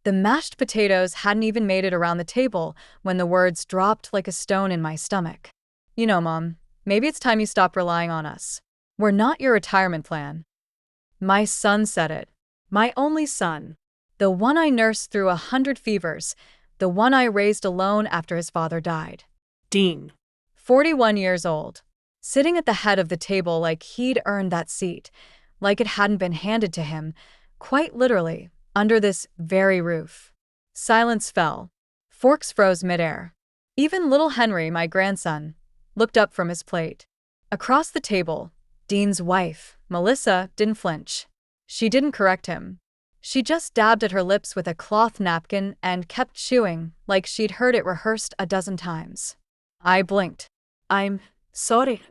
The mashed potatoes hadn't even made it around the table when the words dropped like a stone in my stomach. You know, Mom, maybe it's time you stop relying on us. We're not your retirement plan. My son said it. My only son. The one I nursed through 100 fevers. The one I raised alone after his father died. Dean. 41 years old. Sitting at the head of the table like he'd earned that seat, like it hadn't been handed to him, quite literally, under this very roof. Silence fell. Forks froze midair. Even little Henry, my grandson, looked up from his plate. Across the table, Dean's wife, Melissa, didn't flinch. She didn't correct him. She just dabbed at her lips with a cloth napkin and kept chewing like she'd heard it rehearsed a dozen times. I blinked. I'm sorry.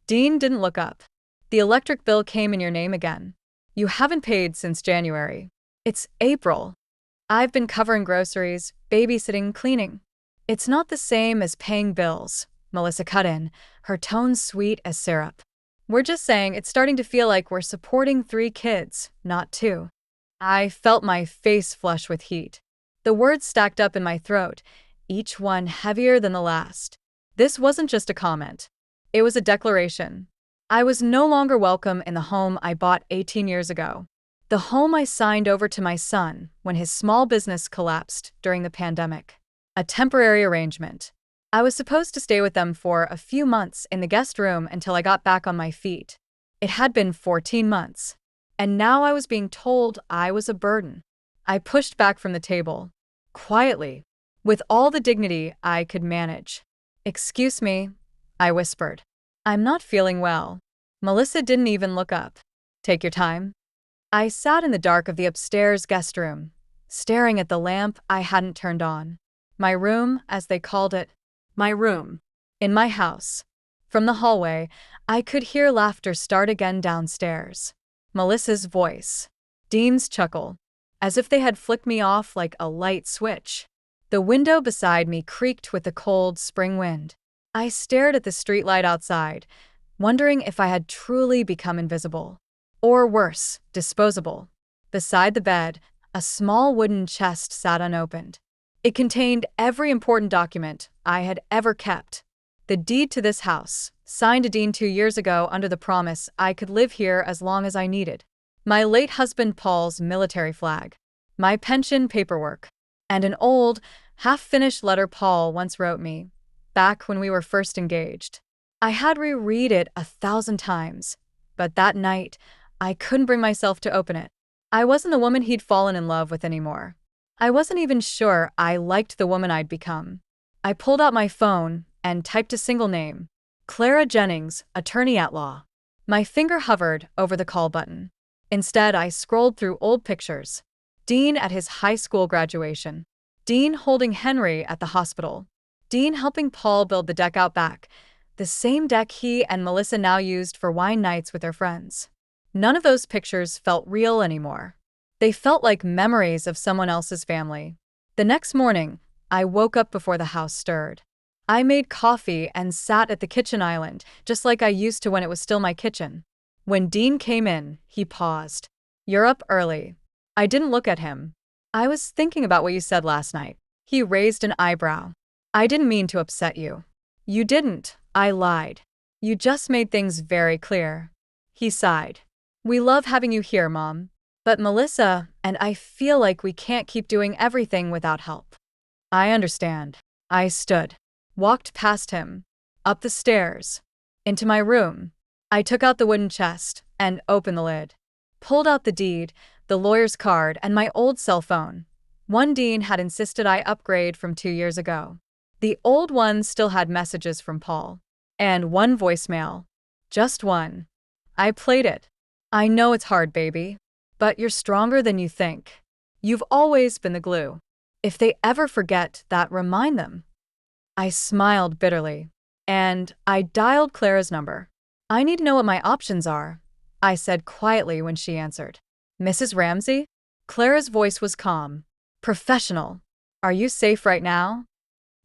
Dean didn't look up. The electric bill came in your name again. You haven't paid since January. It's April. I've been covering groceries, babysitting, cleaning. It's not the same as paying bills, Melissa cut in, her tone sweet as syrup. We're just saying it's starting to feel like we're supporting 3 kids, not 2. I felt my face flush with heat. The words stacked up in my throat, each one heavier than the last. This wasn't just a comment. It was a declaration. I was no longer welcome in the home I bought 18 years ago. The home I signed over to my son when his small business collapsed during the pandemic. A temporary arrangement. I was supposed to stay with them for a few months in the guest room until I got back on my feet. It had been 14 months. And now I was being told I was a burden. I pushed back from the table. Quietly. With all the dignity I could manage. Excuse me, I whispered. I'm not feeling well. Melissa didn't even look up. Take your time. I sat in the dark of the upstairs guest room, staring at the lamp I hadn't turned on. My room, as they called it. My room. In my house. From the hallway, I could hear laughter start again downstairs. Melissa's voice. Dean's chuckle. As if they had flicked me off like a light switch. The window beside me creaked with the cold spring wind. I stared at the streetlight outside, wondering if I had truly become invisible. Or worse, disposable. Beside the bed, a small wooden chest sat unopened. It contained every important document I had ever kept. The deed to this house, signed to Dean 2 years ago under the promise I could live here as long as I needed. My late husband Paul's military flag. My pension paperwork. And an old, half-finished letter Paul once wrote me, back when we were first engaged. I had reread it 1,000 times, but that night, I couldn't bring myself to open it. I wasn't the woman he'd fallen in love with anymore. I wasn't even sure I liked the woman I'd become. I pulled out my phone and typed a single name. Clara Jennings, attorney at law. My finger hovered over the call button. Instead, I scrolled through old pictures. Dean at his high school graduation. Dean holding Henry at the hospital. Dean helping Paul build the deck out back, the same deck he and Melissa now used for wine nights with their friends. None of those pictures felt real anymore. They felt like memories of someone else's family. The next morning, I woke up before the house stirred. I made coffee and sat at the kitchen island, just like I used to when it was still my kitchen. When Dean came in, he paused. You're up early. I didn't look at him. I was thinking about what you said last night. He raised an eyebrow. I didn't mean to upset you. You didn't, I lied. You just made things very clear. He sighed. We love having you here, Mom. But Melissa and I feel like we can't keep doing everything without help. I understand. I stood. Walked past him. Up the stairs. Into my room. I took out the wooden chest and opened the lid. Pulled out the deed, the lawyer's card, and my old cell phone. One Dean had insisted I upgrade from 2 years ago. The old one still had messages from Paul. And one voicemail. Just one. I played it. I know it's hard, baby. But you're stronger than you think. You've always been the glue. If they ever forget that, remind them. I smiled bitterly. And I dialed Clara's number. I need to know what my options are, I said quietly when she answered. Mrs. Ramsey? Clara's voice was calm. Professional. Are you safe right now?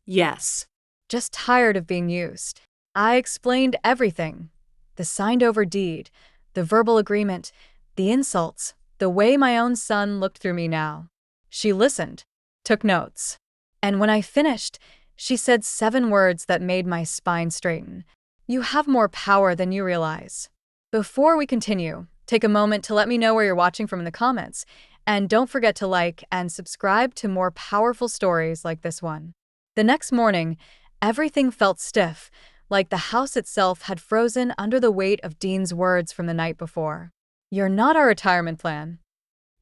Yes. Just tired of being used. I explained everything. The signed-over deed, the verbal agreement, the insults, the way my own son looked through me now. She listened, took notes. And when I finished, she said 7 words that made my spine straighten. You have more power than you realize. Before we continue, take a moment to let me know where you're watching from in the comments. And don't forget to like and subscribe to more powerful stories like this one. The next morning, everything felt stiff, like the house itself had frozen under the weight of Dean's words from the night before. You're not our retirement plan.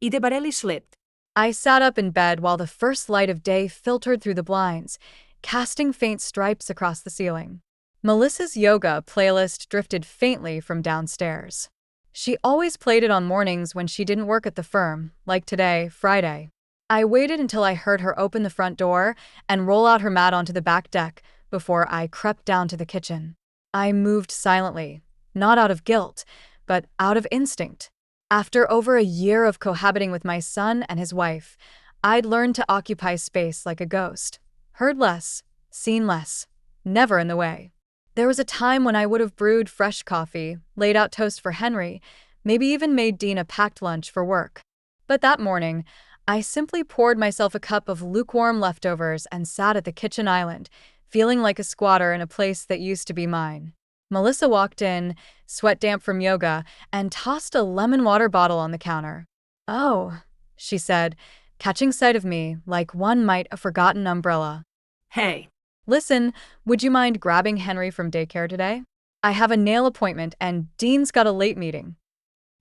Y de barely slipped. I sat up in bed while the first light of day filtered through the blinds, casting faint stripes across the ceiling. Melissa's yoga playlist drifted faintly from downstairs. She always played it on mornings when she didn't work at the firm, like today, Friday. I waited until I heard her open the front door and roll out her mat onto the back deck before I crept down to the kitchen. I moved silently, not out of guilt, but out of instinct. After over a year of cohabiting with my son and his wife, I'd learned to occupy space like a ghost. Heard less, seen less, never in the way. There was a time when I would have brewed fresh coffee, laid out toast for Henry, maybe even made Dean a packed lunch for work. But that morning, I simply poured myself a cup of lukewarm leftovers and sat at the kitchen island, feeling like a squatter in a place that used to be mine. Melissa walked in, sweat damp from yoga, and tossed a lemon water bottle on the counter. "Oh," she said, catching sight of me like one might a forgotten umbrella. Hey. "Listen, would you mind grabbing Henry from daycare today? I have a nail appointment and Dean's got a late meeting."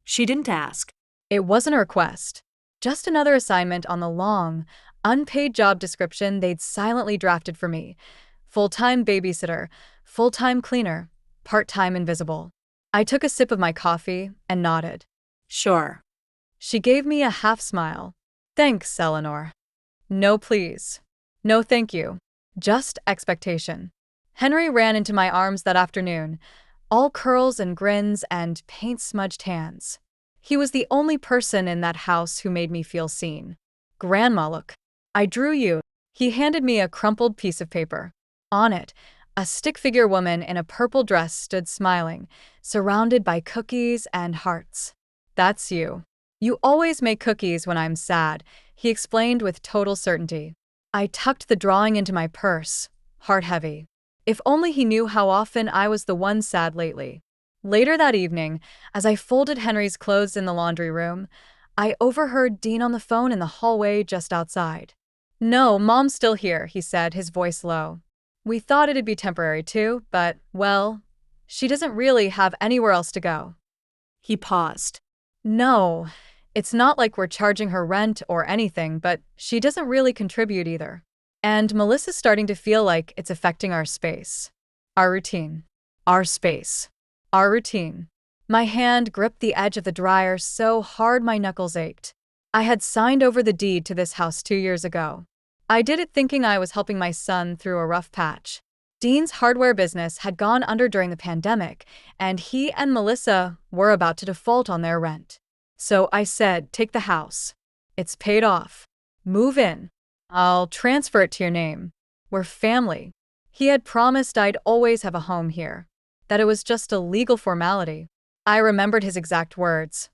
She didn't ask. It wasn't a request, just another assignment on the long, unpaid job description they'd silently drafted for me. Full-time babysitter, full-time cleaner, part-time invisible. I took a sip of my coffee and nodded. Sure. She gave me a half smile. "Thanks, Eleanor." "No, please. No, thank you. Just expectation." Henry ran into my arms that afternoon, all curls and grins and paint-smudged hands. He was the only person in that house who made me feel seen. "Grandma, look. I drew you." He handed me a crumpled piece of paper. On it, a stick-figure woman in a purple dress stood smiling, surrounded by cookies and hearts. "That's you. You always make cookies when I'm sad," he explained with total certainty. I tucked the drawing into my purse, heart heavy. If only he knew how often I was the one sad lately. Later that evening, as I folded Henry's clothes in the laundry room, I overheard Dean on the phone in the hallway just outside. "No, Mom's still here," he said, his voice low. "We thought it'd be temporary too, but, well, she doesn't really have anywhere else to go." He paused. "No, it's not like we're charging her rent or anything, but she doesn't really contribute either. And Melissa's starting to feel like it's affecting our space. Our routine. Our space. Our routine." My hand gripped the edge of the dryer so hard my knuckles ached. I had signed over the deed to this house 2 years ago. I did it thinking I was helping my son through a rough patch. Dean's hardware business had gone under during the pandemic, and he and Melissa were about to default on their rent. So I said, "Take the house. It's paid off. Move in. I'll transfer it to your name. We're family." He had promised I'd always have a home here, that it was just a legal formality. I remembered his exact words.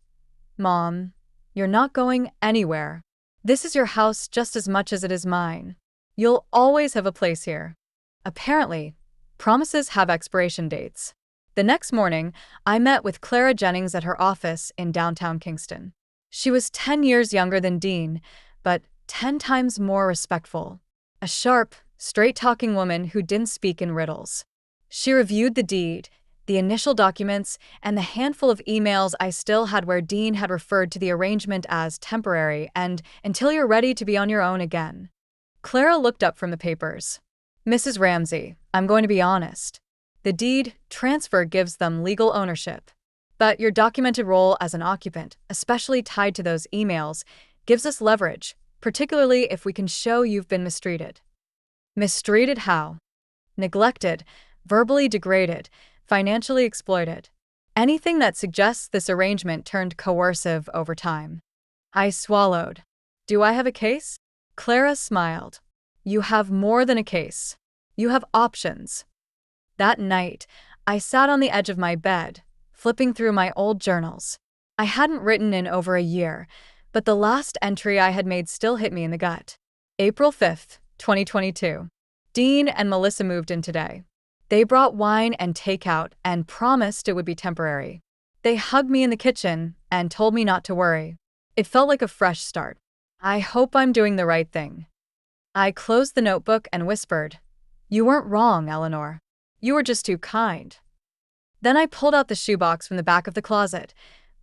"Mom, you're not going anywhere. This is your house just as much as it is mine. You'll always have a place here." Apparently, promises have expiration dates. The next morning, I met with Clara Jennings at her office in downtown Kingston. She was 10 years younger than Dean, but 10 times more respectful. A sharp, straight-talking woman who didn't speak in riddles. She reviewed the deed, the initial documents, and the handful of emails I still had where Dean had referred to the arrangement as temporary and "until you're ready to be on your own again." Clara looked up from the papers. "Mrs. Ramsey, I'm going to be honest. The deed transfer gives them legal ownership. But your documented role as an occupant, especially tied to those emails, gives us leverage, particularly if we can show you've been mistreated." Mistreated how? Neglected, verbally degraded, financially exploited. Anything that suggests this arrangement turned coercive over time. I swallowed. "Do I have a case?" Clara smiled. "You have more than a case. You have options." That night, I sat on the edge of my bed, flipping through my old journals. I hadn't written in over a year, but the last entry I had made still hit me in the gut. April 5th, 2022. Dean and Melissa moved in today. They brought wine and takeout and promised it would be temporary. They hugged me in the kitchen and told me not to worry. It felt like a fresh start. I hope I'm doing the right thing. I closed the notebook and whispered, "You weren't wrong, Eleanor. You were just too kind." Then I pulled out the shoebox from the back of the closet,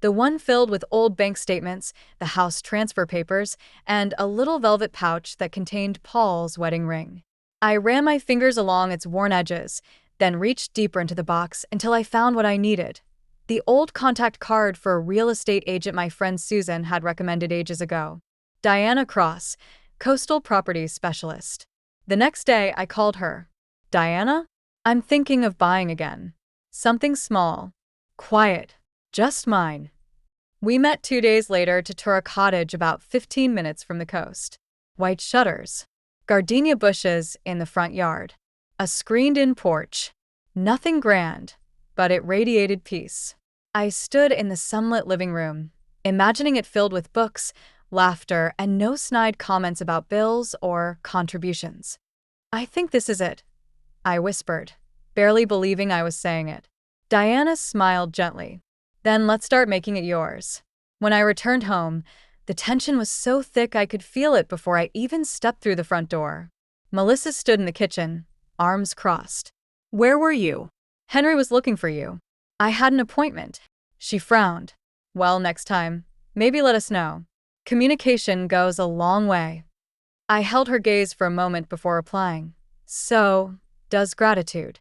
the one filled with old bank statements, the house transfer papers, and a little velvet pouch that contained Paul's wedding ring. I ran my fingers along its worn edges, then reached deeper into the box until I found what I needed. The old contact card for a real estate agent my friend Susan had recommended ages ago. Diana Cross, Coastal Properties Specialist. The next day, I called her. "Diana? I'm thinking of buying again. Something small. Quiet. Just mine." We met 2 days later to tour a cottage about 15 minutes from the coast. White shutters. Gardenia bushes in the front yard. A screened-in porch. Nothing grand, but it radiated peace. I stood in the sunlit living room, imagining it filled with books, laughter, and no snide comments about bills or contributions. "I think this is it," I whispered, barely believing I was saying it. Diana smiled gently. "Then let's start making it yours." When I returned home, the tension was so thick I could feel it before I even stepped through the front door. Melissa stood in the kitchen, arms crossed. Where were you? "Henry was looking for you. I had an appointment." She frowned. "Well, next time, maybe let us know. Communication goes a long way." I held her gaze for a moment before replying. "So, does gratitude."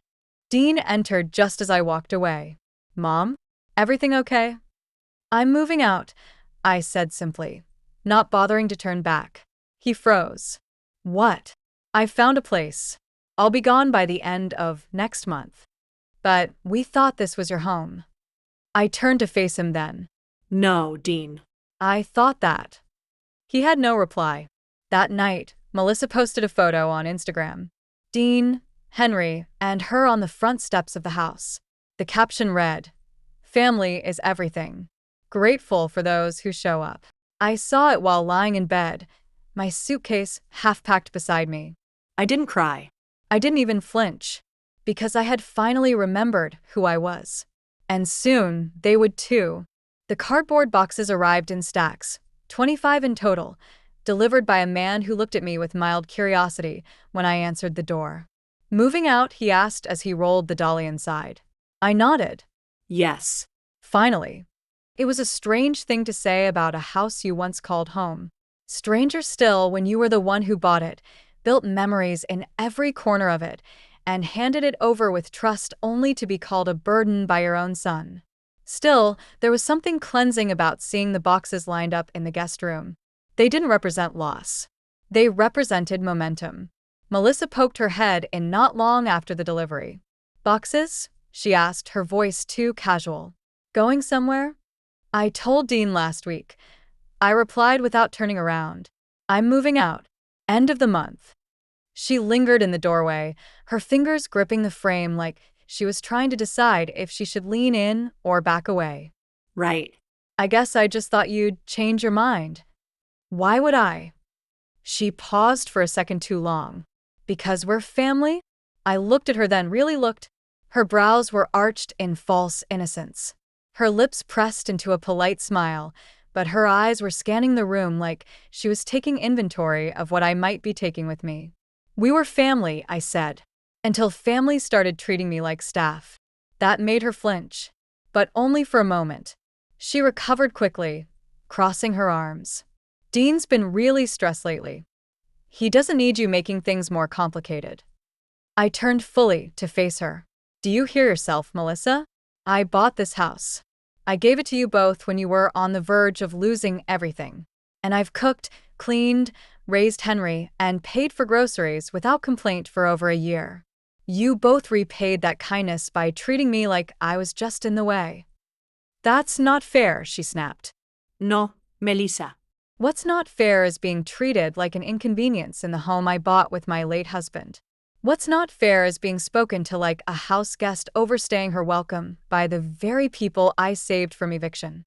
Dean entered just as I walked away. "Mom? Everything okay?" "I'm moving out," I said simply, not bothering to turn back. He froze. "What?" "I found a place. I'll be gone by the end of next month. But we thought this was your home." I turned to face him then. No, Dean. "I thought that." He had no reply. That night, Melissa posted a photo on Instagram. Dean, Henry, and her on the front steps of the house. The caption read, "Family is everything. Grateful for those who show up." I saw it while lying in bed, my suitcase half-packed beside me. I didn't cry. I didn't even flinch, because I had finally remembered who I was. And soon, they would too. The cardboard boxes arrived in stacks, 25 in total, delivered by a man who looked at me with mild curiosity when I answered the door. "Moving out?" he asked as he rolled the dolly inside. I nodded. Yes. Finally. It was a strange thing to say about a house you once called home. Stranger still when you were the one who bought it, built memories in every corner of it, and handed it over with trust only to be called a burden by your own son. Still, there was something cleansing about seeing the boxes lined up in the guest room. They didn't represent loss. They represented momentum. Melissa poked her head in not long after the delivery. "Boxes?" she asked, her voice too casual. "Going somewhere?" "I told Dean last week." I replied without turning around. "I'm moving out. End of the month." She lingered in the doorway, her fingers gripping the frame like she was trying to decide if she should lean in or back away. Right. "I guess I just thought you'd change your mind." "Why would I?" She paused for a second too long. "Because we're family?" I looked at her then, really looked. Her brows were arched in false innocence. Her lips pressed into a polite smile, but her eyes were scanning the room like she was taking inventory of what I might be taking with me. "We were family," I said, until family started treating me like staff. That made her flinch, but only for a moment. She recovered quickly, crossing her arms. "Dean's been really stressed lately. He doesn't need you making things more complicated." I turned fully to face her. "Do you hear yourself, Melissa? I bought this house. I gave it to you both when you were on the verge of losing everything. And I've cooked, cleaned, raised Henry, and paid for groceries without complaint for over a year. You both repaid that kindness by treating me like I was just in the way." "That's not fair," she snapped. No, Melissa. "What's not fair is being treated like an inconvenience in the home I bought with my late husband. What's not fair is being spoken to like a house guest overstaying her welcome by the very people I saved from eviction."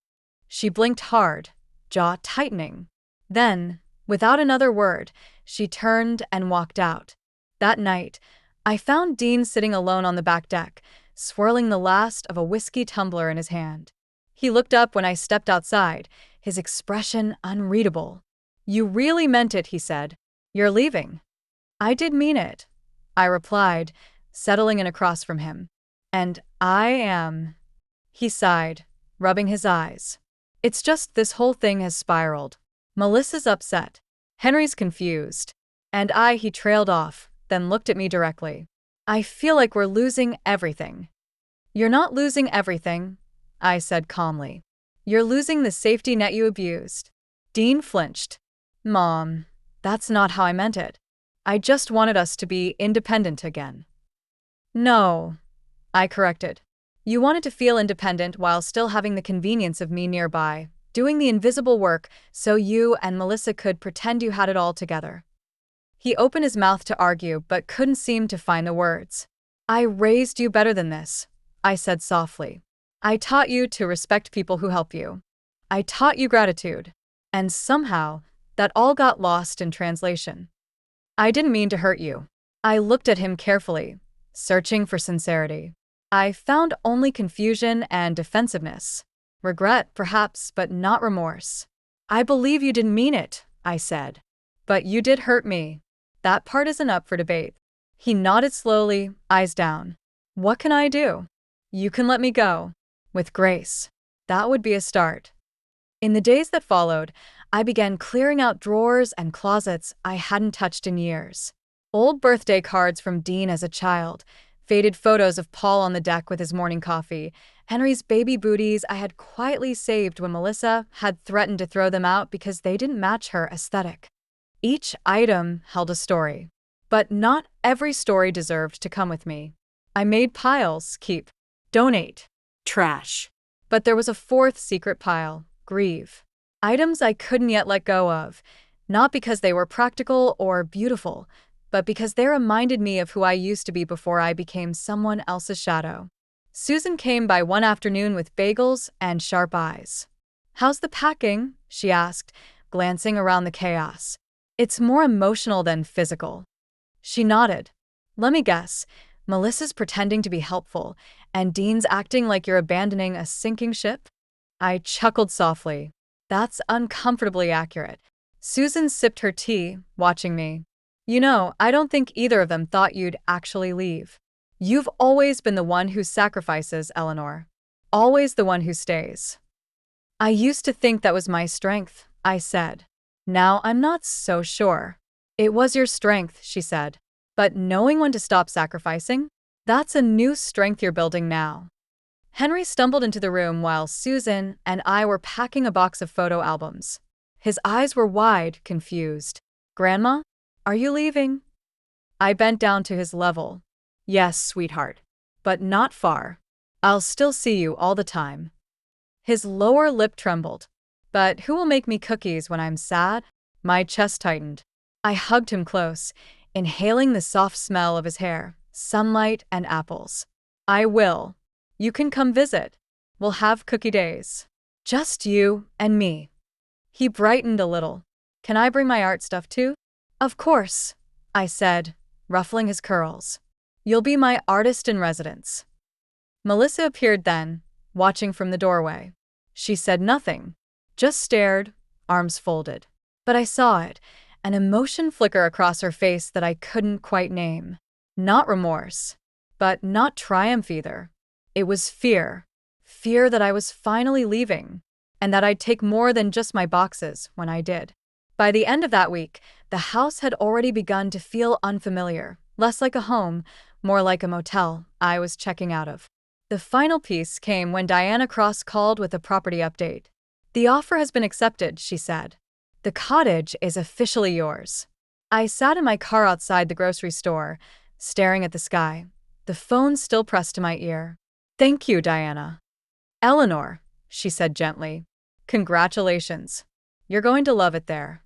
She blinked hard, jaw tightening. Then, without another word, she turned and walked out. That night, I found Dean sitting alone on the back deck, swirling the last of a whiskey tumbler in his hand. He looked up when I stepped outside, his expression unreadable. "You really meant it," he said. "You're leaving." "I did mean it," I replied, settling in across from him. "And I am." He sighed, rubbing his eyes. "It's just this whole thing has spiraled. Melissa's upset. Henry's confused. And he trailed off, then looked at me directly. "I feel like we're losing everything." "You're not losing everything," I said calmly. "You're losing the safety net you abused." Dean flinched. "Mom, that's not how I meant it. I just wanted us to be independent again." "No," I corrected. "You wanted to feel independent while still having the convenience of me nearby, doing the invisible work so you and Melissa could pretend you had it all together." He opened his mouth to argue but couldn't seem to find the words. "I raised you better than this," I said softly. "I taught you to respect people who help you. I taught you gratitude. And somehow, that all got lost in translation. I didn't mean to hurt you." I looked at him carefully, searching for sincerity. I found only confusion and defensiveness. Regret, perhaps, but not remorse. "I believe you didn't mean it," I said. "But you did hurt me. That part isn't up for debate." He nodded slowly, eyes down. "What can I do?" "You can let me go. With grace." That would be a start. In the days that followed, I began clearing out drawers and closets I hadn't touched in years. Old birthday cards from Dean as a child, faded photos of Paul on the deck with his morning coffee, Henry's baby booties I had quietly saved when Melissa had threatened to throw them out because they didn't match her aesthetic. Each item held a story. But not every story deserved to come with me. I made piles: keep, donate, Trash. but there was a fourth secret pile: grieve. Items I couldn't yet let go of, not because they were practical or beautiful, but because they reminded me of who I used to be before I became someone else's shadow. Susan came by one afternoon with bagels and sharp eyes. "How's the packing?" she asked, glancing around the chaos. "It's more emotional than physical." She nodded. "Let me guess. Melissa's pretending to be helpful, and Dean's acting like you're abandoning a sinking ship?" I chuckled softly. "That's uncomfortably accurate." Susan sipped her tea, watching me. "You know, I don't think either of them thought you'd actually leave. You've always been the one who sacrifices, Eleanor. Always the one who stays." "I used to think that was my strength," I said. "Now I'm not so sure." "It was your strength," she said. "But knowing when to stop sacrificing? That's a new strength you're building now." Henry stumbled into the room while Susan and I were packing a box of photo albums. His eyes were wide, confused. "Grandma? Are you leaving?" I bent down to his level. "Yes, sweetheart. But not far. I'll still see you all the time." His lower lip trembled. "But who will make me cookies when I'm sad?" My chest tightened. I hugged him close, inhaling the soft smell of his hair, sunlight, and apples. "I will. You can come visit. We'll have cookie days. Just you and me." He brightened a little. "Can I bring my art stuff too?" "Of course," I said, ruffling his curls. "You'll be my artist in residence." Melissa appeared then, watching from the doorway. She said nothing, just stared, arms folded. But I saw it, an emotion flicker across her face that I couldn't quite name. Not remorse, but not triumph either. It was fear. Fear that I was finally leaving, and that I'd take more than just my boxes when I did. By the end of that week, the house had already begun to feel unfamiliar, less like a home, more like a motel I was checking out of. The final piece came when Diana Cross called with a property update. "The offer has been accepted," she said. "The cottage is officially yours." I sat in my car outside the grocery store, staring at the sky, the phone still pressed to my ear. "Thank you, Diana." "Eleanor," she said gently. "Congratulations. You're going to love it there."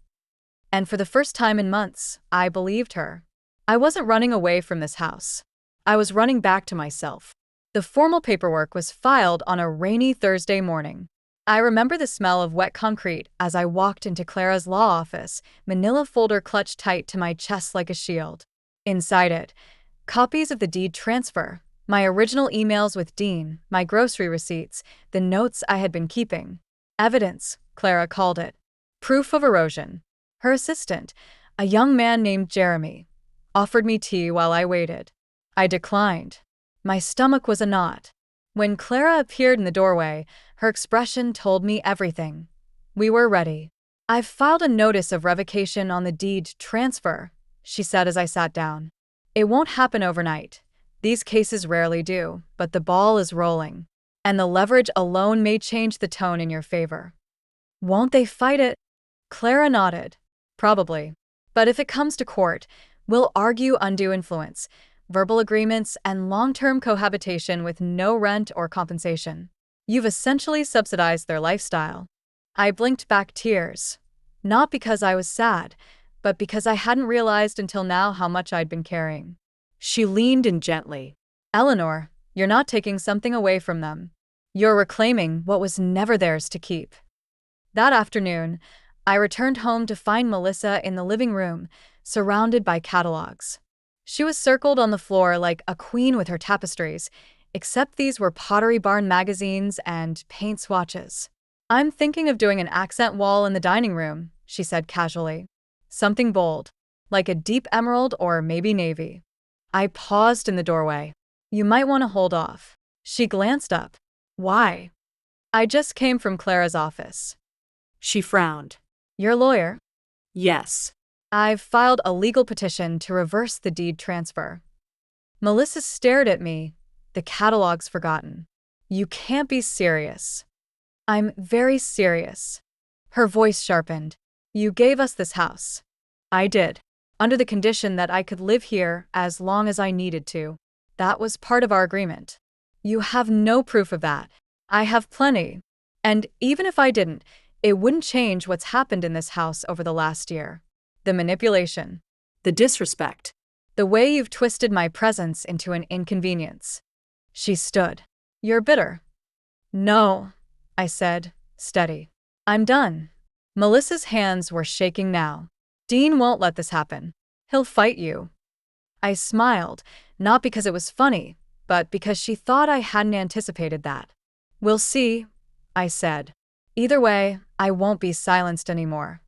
And for the first time in months, I believed her. I wasn't running away from this house. I was running back to myself. The formal paperwork was filed on a rainy Thursday morning. I remember the smell of wet concrete as I walked into Clara's law office, manila folder clutched tight to my chest like a shield. Inside it, copies of the deed transfer, my original emails with Dean, my grocery receipts, the notes I had been keeping. Evidence, Clara called it. Proof of erosion. Her assistant, a young man named Jeremy, offered me tea while I waited. I declined. My stomach was a knot. When Clara appeared in the doorway, her expression told me everything. We were ready. "I've filed a notice of revocation on the deed transfer," she said as I sat down. "It won't happen overnight. These cases rarely do, but the ball is rolling. And the leverage alone may change the tone in your favor." "Won't they fight it?" Clara nodded. "Probably. But if it comes to court, we'll argue undue influence, verbal agreements, and long-term cohabitation with no rent or compensation. You've essentially subsidized their lifestyle." I blinked back tears. Not because I was sad, but because I hadn't realized until now how much I'd been carrying. She leaned in gently. "Eleanor, you're not taking something away from them. You're reclaiming what was never theirs to keep." That afternoon, I returned home to find Melissa in the living room, surrounded by catalogs. She was circled on the floor like a queen with her tapestries, except these were Pottery Barn magazines and paint swatches. "I'm thinking of doing an accent wall in the dining room," she said casually. "Something bold, like a deep emerald or maybe navy." I paused in the doorway. "You might want to hold off." She glanced up. "Why?" "I just came from Clara's office." She frowned. "Your lawyer?" Yes. "I've filed a legal petition to reverse the deed transfer." Melissa stared at me, the catalogs forgotten. "You can't be serious." "I'm very serious." Her voice sharpened. "You gave us this house." "I did, under the condition that I could live here as long as I needed to. That was part of our agreement." "You have no proof of that." "I have plenty. And even if I didn't, it wouldn't change what's happened in this house over the last year. The manipulation. The disrespect. The way you've twisted my presence into an inconvenience." She stood. "You're bitter." "No," I said, steady. "I'm done." Melissa's hands were shaking now. "Dean won't let this happen. He'll fight you." I smiled, not because it was funny, but because she thought I hadn't anticipated that. "We'll see," I said. "Either way, I won't be silenced anymore."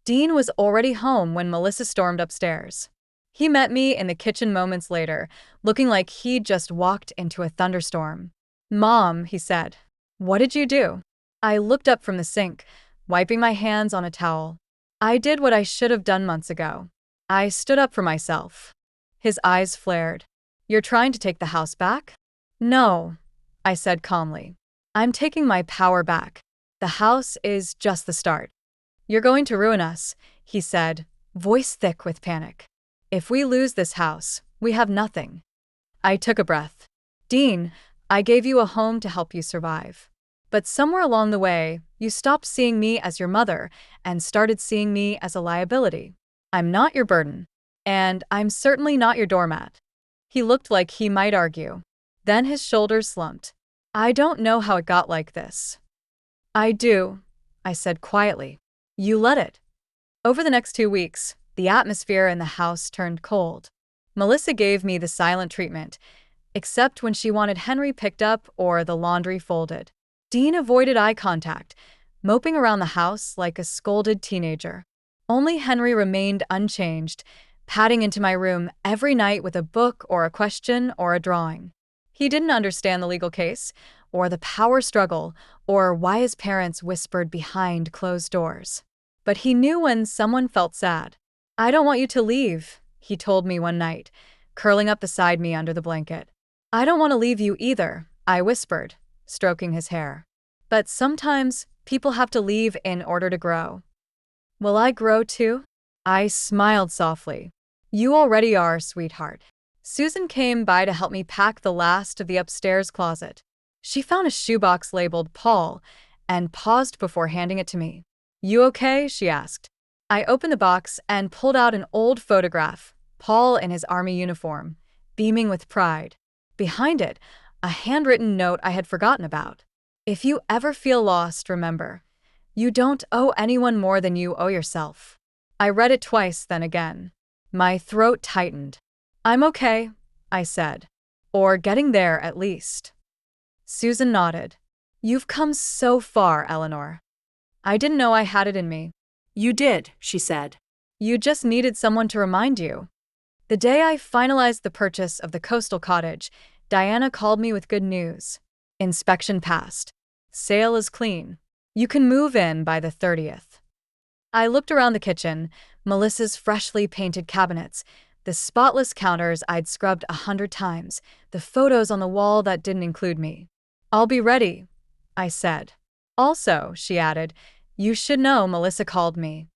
Dean was already home when Melissa stormed upstairs. He met me in the kitchen moments later, looking like he'd just walked into a thunderstorm. "Mom," he said, "what did you do?" I looked up from the sink, wiping my hands on a towel. "I did what I should have done months ago. I stood up for myself." His eyes flared. "You're trying to take the house back?" "No," I said calmly. "I'm taking my power back. The house is just the start." "You're going to ruin us," he said, voice thick with panic. "If we lose this house, we have nothing." I took a breath. "Dean, I gave you a home to help you survive. But somewhere along the way, you stopped seeing me as your mother and started seeing me as a liability. I'm not your burden. And I'm certainly not your doormat." He looked like he might argue. Then his shoulders slumped. "I don't know how it got like this." "I do," I said quietly. "You let it." Over the next 2 weeks, the atmosphere in the house turned cold. Melissa gave me the silent treatment, except when she wanted Henry picked up or the laundry folded. Dean avoided eye contact, moping around the house like a scolded teenager. Only Henry remained unchanged, padding into my room every night with a book or a question or a drawing. He didn't understand the legal case, or the power struggle, or why his parents whispered behind closed doors. But he knew when someone felt sad. "I don't want you to leave," he told me one night, curling up beside me under the blanket. "I don't want to leave you either," I whispered, stroking his hair. "But sometimes people have to leave in order to grow." "Will I grow too?" I smiled softly. "You already are, sweetheart." Susan came by to help me pack the last of the upstairs closet. She found a shoebox labeled Paul and paused before handing it to me. "You okay?" she asked. I opened the box and pulled out an old photograph, Paul in his army uniform, beaming with pride. Behind it, a handwritten note I had forgotten about. If you ever feel lost, remember, you don't owe anyone more than you owe yourself. I read it twice, then again. My throat tightened. I'm okay, I said. Or getting there, at least. Susan nodded. You've come so far, Eleanor. I didn't know I had it in me. You did, she said. You just needed someone to remind you. The day I finalized the purchase of the coastal cottage, Diana called me with good news. Inspection passed. Sale is clean. You can move in by the 30th. I looked around the kitchen, Melissa's freshly painted cabinets, the spotless counters I'd scrubbed 100 times, the photos on the wall that didn't include me. I'll be ready, I said. Also, she added, you should know Melissa called me.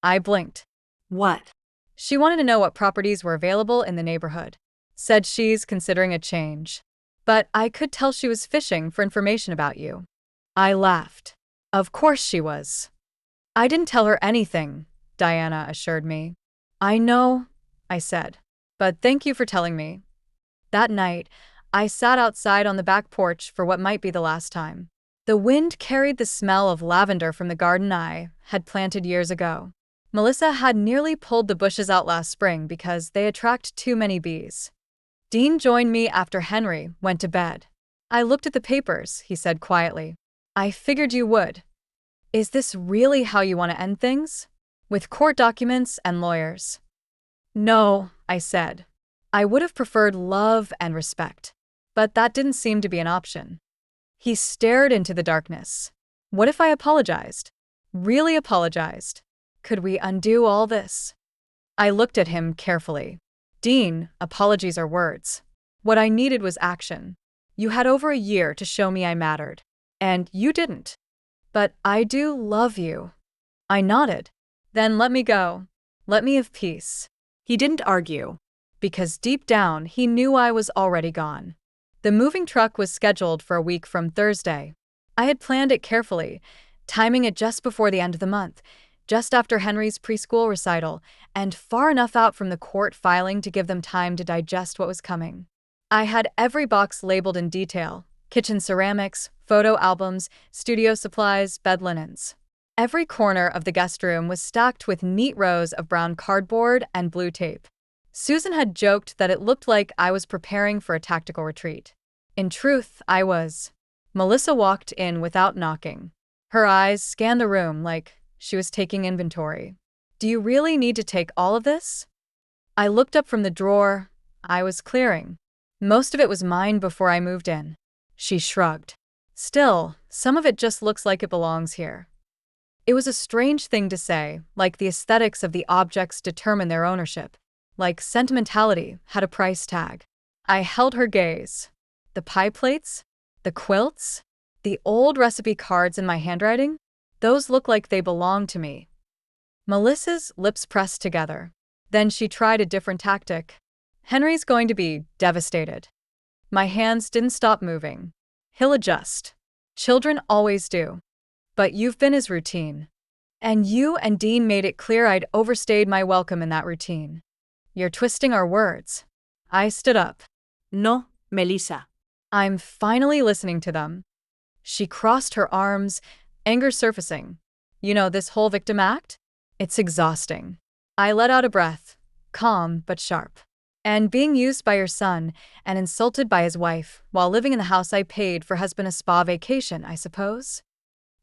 I blinked. What? She wanted to know what properties were available in the neighborhood. Said she's considering a change. But I could tell she was fishing for information about you. I laughed. Of course she was. I didn't tell her anything, Diana assured me. I know, I said. But thank you for telling me. That night, I sat outside on the back porch for what might be the last time. The wind carried the smell of lavender from the garden I had planted years ago. Melissa had nearly pulled the bushes out last spring because they attract too many bees. Dean joined me after Henry went to bed. I looked at the papers, he said quietly. I figured you would. Is this really how you want to end things? With court documents and lawyers? No, I said. I would have preferred love and respect. But that didn't seem to be an option. He stared into the darkness. What if I apologized? Really apologized? Could we undo all this? I looked at him carefully. Dean, apologies are words. What I needed was action. You had over a year to show me I mattered. And you didn't. But I do love you. I nodded. Then let me go. Let me have peace. He didn't argue. Because deep down, he knew I was already gone. The moving truck was scheduled for a week from Thursday. I had planned it carefully, timing it just before the end of the month, just after Henry's preschool recital, and far enough out from the court filing to give them time to digest what was coming. I had every box labeled in detail: kitchen ceramics, photo albums, studio supplies, bed linens. Every corner of the guest room was stacked with neat rows of brown cardboard and blue tape. Susan had joked that it looked like I was preparing for a tactical retreat. In truth, I was. Melissa walked in without knocking. Her eyes scanned the room like she was taking inventory. Do you really need to take all of this? I looked up from the drawer I was clearing. Most of it was mine before I moved in. She shrugged. Still, some of it just looks like it belongs here. It was a strange thing to say, like the aesthetics of the objects determine their ownership. Like sentimentality had a price tag. I held her gaze. The pie plates? The quilts? The old recipe cards in my handwriting? Those look like they belong to me. Melissa's lips pressed together. Then she tried a different tactic. Henry's going to be devastated. My hands didn't stop moving. He'll adjust. Children always do. But you've been his routine. And you and Dean made it clear I'd overstayed my welcome in that routine. You're twisting our words. I stood up. No, Melissa. I'm finally listening to them. She crossed her arms, anger surfacing. You know, this whole victim act? It's exhausting. I let out a breath, calm but sharp. And being used by your son and insulted by his wife while living in the house I paid for has been a spa vacation, I suppose?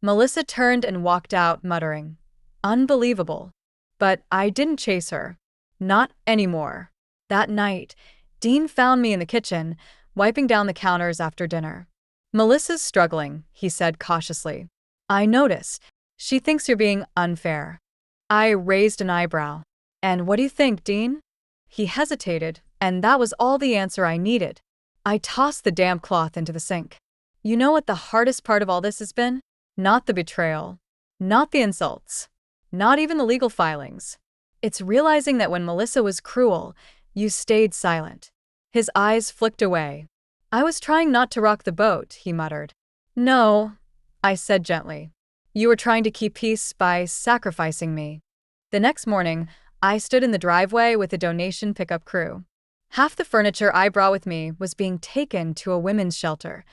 Melissa turned and walked out, muttering, unbelievable. But I didn't chase her. Not anymore. That night, Dean found me in the kitchen, wiping down the counters after dinner. Melissa's struggling, he said cautiously. I noticed. She thinks you're being unfair. I raised an eyebrow. And what do you think, Dean? He hesitated, and that was all the answer I needed. I tossed the damp cloth into the sink. You know what the hardest part of all this has been? Not the betrayal. Not the insults. Not even the legal filings. It's realizing that when Melissa was cruel, you stayed silent. His eyes flicked away. I was trying not to rock the boat, he muttered. No, I said gently. You were trying to keep peace by sacrificing me. The next morning, I stood in the driveway with a donation pickup crew. Half the furniture I brought with me was being taken to a women's shelter.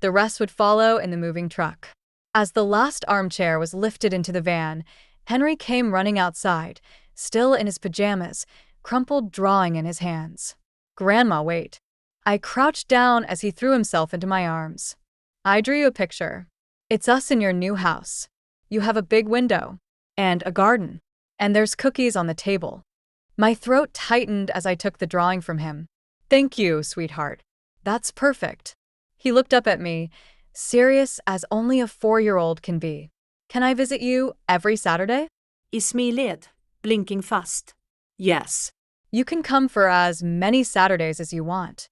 The rest would follow in the moving truck. As the last armchair was lifted into the van, Henry came running outside, still in his pajamas, crumpled drawing in his hands. "Grandma, wait." I crouched down as he threw himself into my arms. "I drew you a picture. It's us in your new house. You have a big window. And a garden. And there's cookies on the table." My throat tightened as I took the drawing from him. "Thank you, sweetheart. That's perfect." He looked up at me, serious as only a 4-year-old can be. "Can I visit you every Saturday?" I smiled, blinking fast. Yes. "You can come for as many Saturdays as you want."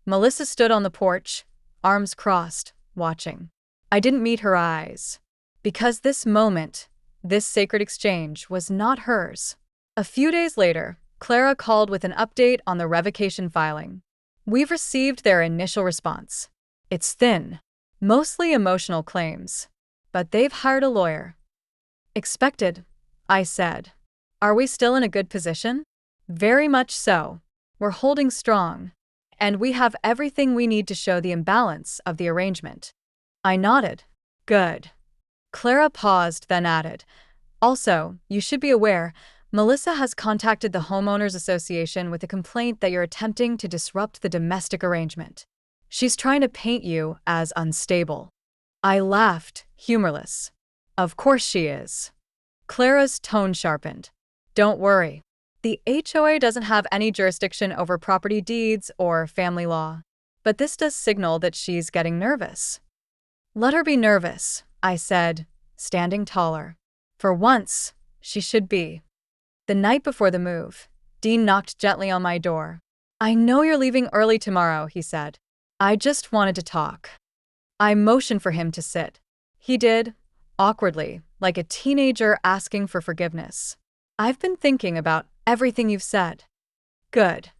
Melissa stood on the porch, arms crossed, watching. I didn't meet her eyes. Because this moment, this sacred exchange, was not hers. A few days later, Clara called with an update on the revocation filing. "We've received their initial response. It's thin, mostly emotional claims. But they've hired a lawyer." "Expected," I said. "Are we still in a good position?" "Very much so. We're holding strong. And we have everything we need to show the imbalance of the arrangement." I nodded. "Good." Clara paused, then added, "Also, you should be aware, Melissa has contacted the Homeowners Association with a complaint that you're attempting to disrupt the domestic arrangement. She's trying to paint you as unstable." I laughed, humorless. "Of course she is." Clara's tone sharpened. "Don't worry. The HOA doesn't have any jurisdiction over property deeds or family law. But this does signal that she's getting nervous." "Let her be nervous," I said, standing taller. "For once, she should be." The night before the move, Dean knocked gently on my door. "I know you're leaving early tomorrow," he said. "I just wanted to talk." I motioned for him to sit. He did, awkwardly, like a teenager asking for forgiveness. "I've been thinking about everything you've said." "Good.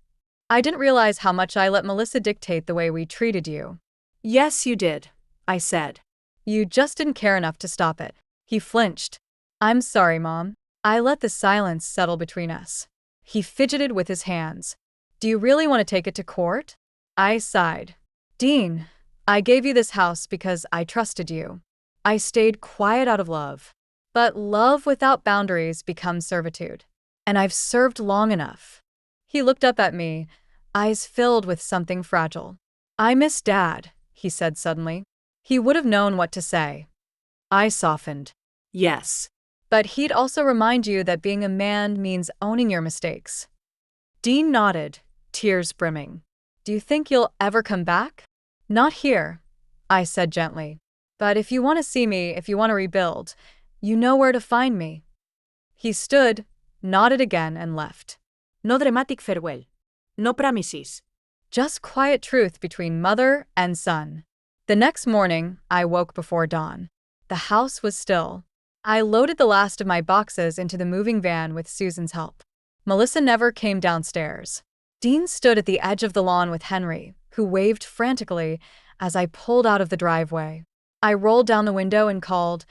I didn't realize how much I let Melissa dictate the way we treated you." Yes, you did, I said. "You just didn't care enough to stop it." He flinched. "I'm sorry, Mom. I let the silence settle between us." He fidgeted with his hands. "Do you really want to take it to court?" I sighed. "Dean, I gave you this house because I trusted you. I stayed quiet out of love. But love without boundaries becomes servitude. And I've served long enough." He looked up at me, eyes filled with something fragile. "I miss Dad," he said suddenly. He would have known what to say. I softened. Yes. "But he'd also remind you that being a man means owning your mistakes." Dean nodded, tears brimming. "Do you think you'll ever come back?" "Not here," I said gently. "But if you want to see me, if you want to rebuild, you know where to find me." He stood, nodded again, and left. No dramatic farewell. No promises. Just quiet truth between mother and son. The next morning, I woke before dawn. The house was still. I loaded the last of my boxes into the moving van with Susan's help. Melissa never came downstairs. Dean stood at the edge of the lawn with Henry, who waved frantically as I pulled out of the driveway. I rolled down the window and called,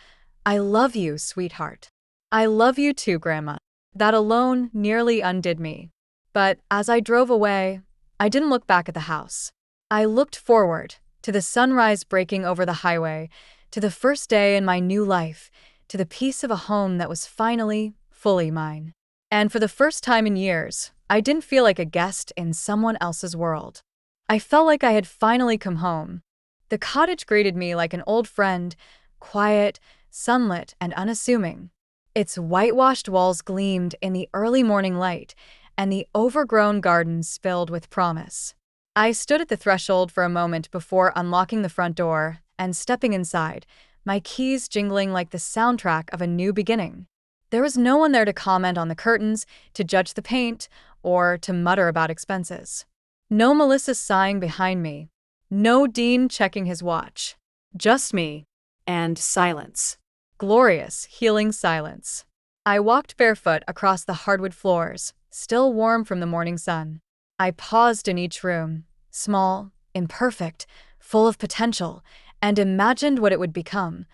"I love you, sweetheart." "I love you too, Grandma." That alone nearly undid me. But as I drove away, I didn't look back at the house. I looked forward, to the sunrise breaking over the highway, to the first day in my new life, to the peace of a home that was finally, fully mine. And for the first time in years, I didn't feel like a guest in someone else's world. I felt like I had finally come home. The cottage greeted me like an old friend, quiet, sunlit, and unassuming. Its whitewashed walls gleamed in the early morning light, and the overgrown gardens filled with promise. I stood at the threshold for a moment before unlocking the front door and stepping inside, my keys jingling like the soundtrack of a new beginning. There was no one there to comment on the curtains, to judge the paint, or to mutter about expenses. No Melissa sighing behind me. No Dean checking his watch. Just me. And silence. Glorious, healing silence. I walked barefoot across the hardwood floors, still warm from the morning sun. I paused in each room, small, imperfect, full of potential, and imagined what it would become.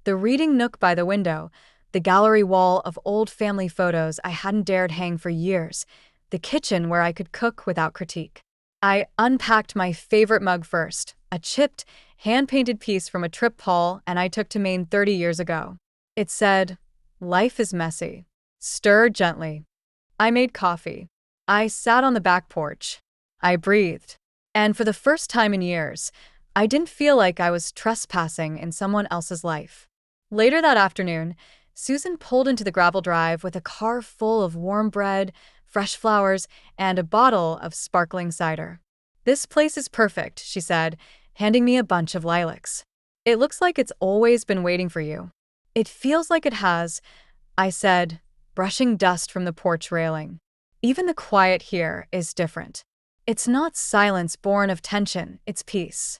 The reading nook by the window, the gallery wall of old family photos I hadn't dared hang for years, the kitchen where I could cook without critique. I unpacked my favorite mug first, a chipped, hand-painted piece from a trip Paul and I took to Maine 30 years ago. It said, "Life is messy. Stir gently." I made coffee. I sat on the back porch. I breathed. And for the first time in years, I didn't feel like I was trespassing in someone else's life. Later that afternoon, Susan pulled into the gravel drive with a car full of warm bread, fresh flowers, and a bottle of sparkling cider. "This place is perfect," she said, handing me a bunch of lilacs. "It looks like it's always been waiting for you." "It feels like it has," I said, brushing dust from the porch railing. "Even the quiet here is different. It's not silence born of tension, it's peace."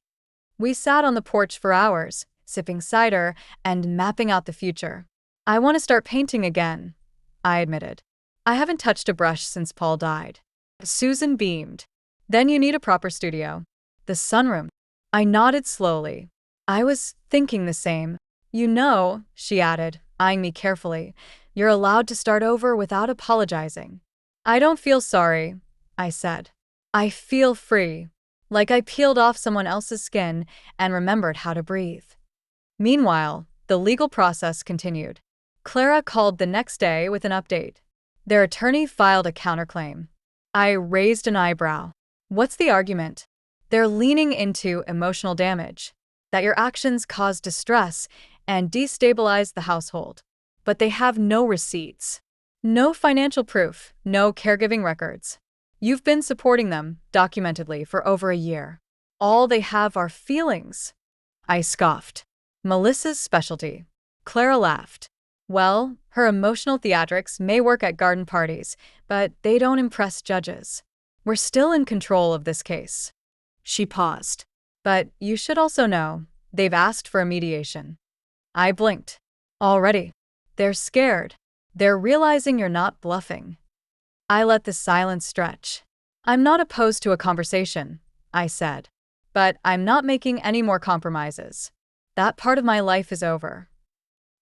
We sat on the porch for hours, sipping cider and mapping out the future. "I want to start painting again," I admitted. "I haven't touched a brush since Paul died." Susan beamed. "Then you need a proper studio. The sunroom." I nodded slowly. I was thinking the same. "You know," she added, eyeing me carefully, "you're allowed to start over without apologizing." "I don't feel sorry," I said. "I feel free. Like I peeled off someone else's skin and remembered how to breathe." Meanwhile, the legal process continued. Clara called the next day with an update. Their attorney filed a counterclaim. I raised an eyebrow. "What's the argument?" "They're leaning into emotional damage, that your actions caused distress and destabilized the household. But they have no receipts. No financial proof, no caregiving records. You've been supporting them, documentedly, for over a year. All they have are feelings." I scoffed. "Melissa's specialty." Clara laughed. "Well, her emotional theatrics may work at garden parties, but they don't impress judges. We're still in control of this case." She paused. "But you should also know, they've asked for a mediation." I blinked. "Already? They're scared. They're realizing you're not bluffing." I let the silence stretch. "I'm not opposed to a conversation," I said. "But I'm not making any more compromises. That part of my life is over."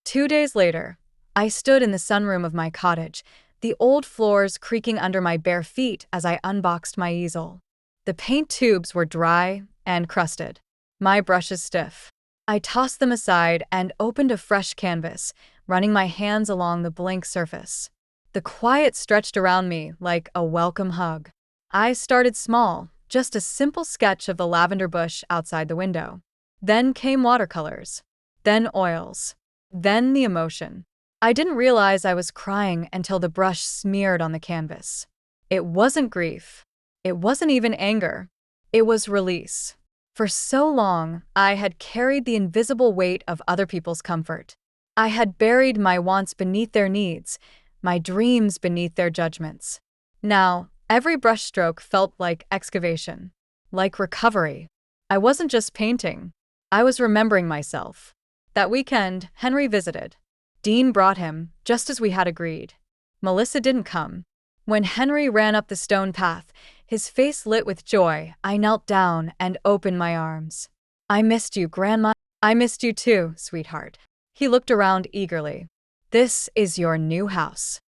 2 days later, I stood in the sunroom of my cottage, the old floors creaking under my bare feet as I unboxed my easel. The paint tubes were dry and crusted. My brushes stiff. I tossed them aside and opened a fresh canvas, running my hands along the blank surface. The quiet stretched around me like a welcome hug. I started small, just a simple sketch of the lavender bush outside the window. Then came watercolors. Then oils. Then the emotion. I didn't realize I was crying until the brush smeared on the canvas. It wasn't grief. It wasn't even anger. It was release. For so long, I had carried the invisible weight of other people's comfort. I had buried my wants beneath their needs, my dreams beneath their judgments. Now, every brushstroke felt like excavation, like recovery. I wasn't just painting. I was remembering myself. That weekend, Henry visited. Dean brought him, just as we had agreed. Melissa didn't come. When Henry ran up the stone path, his face lit with joy, I knelt down and opened my arms. "I missed you, Grandma." "I missed you too, sweetheart." He looked around eagerly. "This is your new house."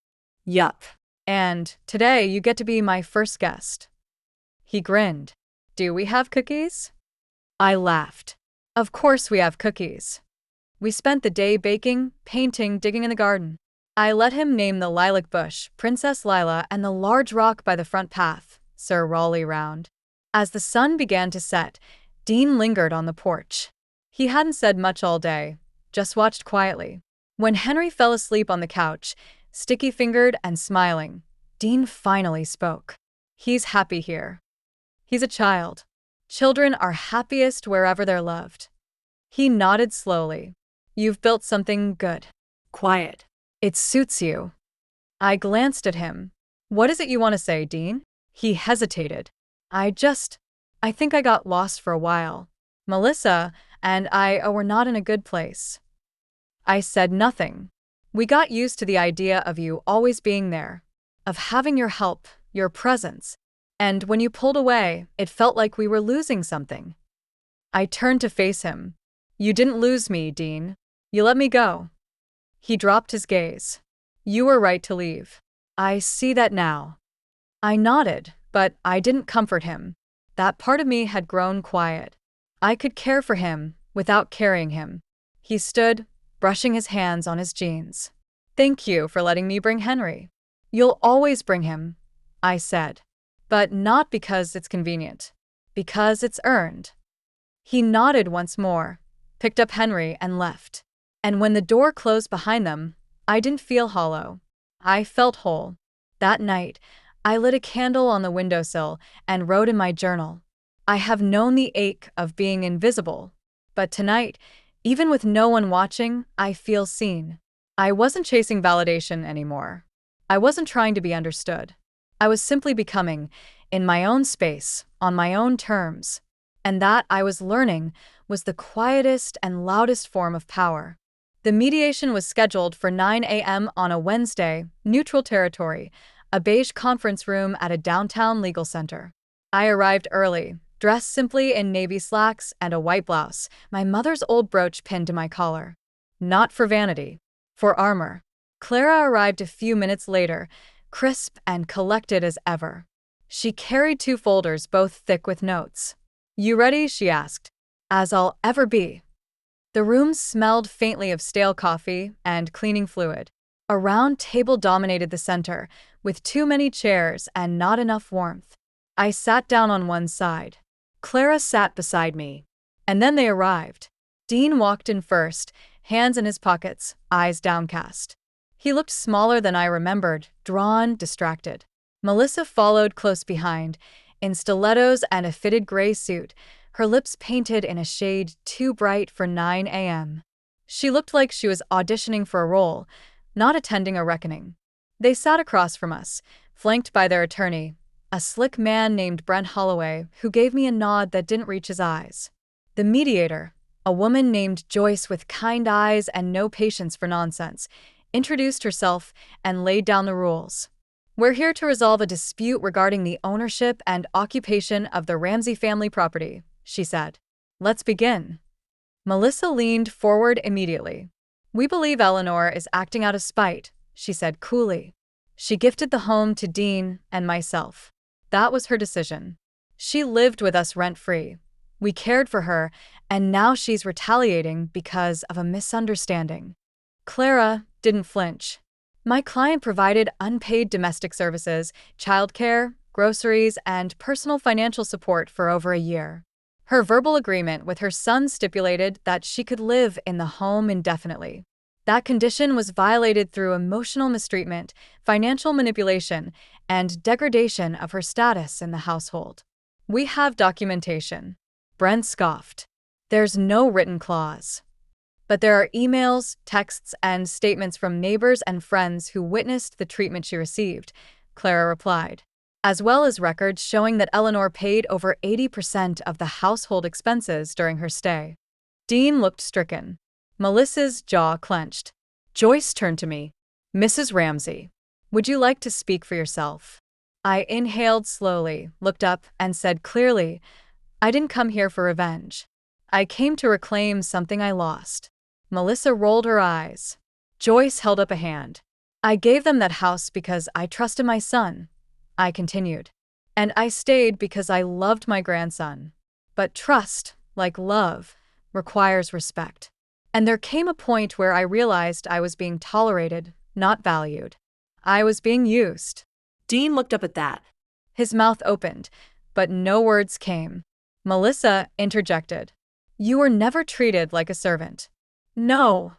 "Yup. And today you get to be my first guest." He grinned. "Do we have cookies?" I laughed. "Of course we have cookies." We spent the day baking, painting, digging in the garden. I let him name the lilac bush, Princess Lila, and the large rock by the front path, Sir Raleigh Round. As the sun began to set, Dean lingered on the porch. He hadn't said much all day, just watched quietly. When Henry fell asleep on the couch, sticky-fingered and smiling, Dean finally spoke. "He's happy here. He's a child. Children are happiest wherever they're loved." He nodded slowly. "You've built something good. Quiet. It suits you." I glanced at him. "What is it you want to say, Dean?" He hesitated. I think I got lost for a while. Melissa and I were not in a good place." I said nothing. "We got used to the idea of you always being there, of having your help, your presence. And when you pulled away, it felt like we were losing something." I turned to face him. "You didn't lose me, Dean. You let me go." He dropped his gaze. "You were right to leave. I see that now." I nodded, but I didn't comfort him. That part of me had grown quiet. I could care for him without carrying him. He stood, brushing his hands on his jeans. Thank you for letting me bring Henry. You'll always bring him, I said. But not because it's convenient. Because it's earned. He nodded once more, picked up Henry and left. And when the door closed behind them, I didn't feel hollow. I felt whole. That night, I lit a candle on the windowsill and wrote in my journal, I have known the ache of being invisible. But tonight, even with no one watching, I feel seen. I wasn't chasing validation anymore. I wasn't trying to be understood. I was simply becoming, in my own space, on my own terms. And that, I was learning, was the quietest and loudest form of power. The mediation was scheduled for 9 a.m. on a Wednesday, neutral territory, a beige conference room at a downtown legal center. I arrived early, dressed simply in navy slacks and a white blouse, my mother's old brooch pinned to my collar. Not for vanity, for armor. Clara arrived a few minutes later, crisp and collected as ever. She carried 2 folders, both thick with notes. You ready? She asked. As I'll ever be. The room smelled faintly of stale coffee and cleaning fluid. A round table dominated the center, with too many chairs and not enough warmth. I sat down on one side. Clara sat beside me. And then they arrived. Dean walked in first, hands in his pockets, eyes downcast. He looked smaller than I remembered, drawn, distracted. Melissa followed close behind, in stilettos and a fitted gray suit, her lips painted in a shade too bright for 9 a.m. She looked like she was auditioning for a role, not attending a reckoning. They sat across from us, flanked by their attorney, a slick man named Brent Holloway, who gave me a nod that didn't reach his eyes. The mediator, a woman named Joyce with kind eyes and no patience for nonsense, introduced herself and laid down the rules. We're here to resolve a dispute regarding the ownership and occupation of the Ramsey family property, she said. Let's begin. Melissa leaned forward immediately. We believe Eleanor is acting out of spite, she said coolly. She gifted the home to Dean and myself. That was her decision. She lived with us rent-free. We cared for her, and now she's retaliating because of a misunderstanding. Clara didn't flinch. My client provided unpaid domestic services, childcare, groceries, and personal financial support for over a year. Her verbal agreement with her son stipulated that she could live in the home indefinitely. That condition was violated through emotional mistreatment, financial manipulation, and degradation of her status in the household. We have documentation. Brent scoffed. There's no written clause. But there are emails, texts, and statements from neighbors and friends who witnessed the treatment she received, Clara replied, as well as records showing that Eleanor paid over 80% of the household expenses during her stay. Dean looked stricken. Melissa's jaw clenched. Joyce turned to me. Mrs. Ramsey, would you like to speak for yourself? I inhaled slowly, looked up, and said clearly, I didn't come here for revenge. I came to reclaim something I lost. Melissa rolled her eyes. Joyce held up a hand. I gave them that house because I trusted my son, I continued. And I stayed because I loved my grandson. But trust, like love, requires respect. And there came a point where I realized I was being tolerated, not valued. I was being used. Dean looked up at that. His mouth opened, but no words came. Melissa interjected. You were never treated like a servant. No,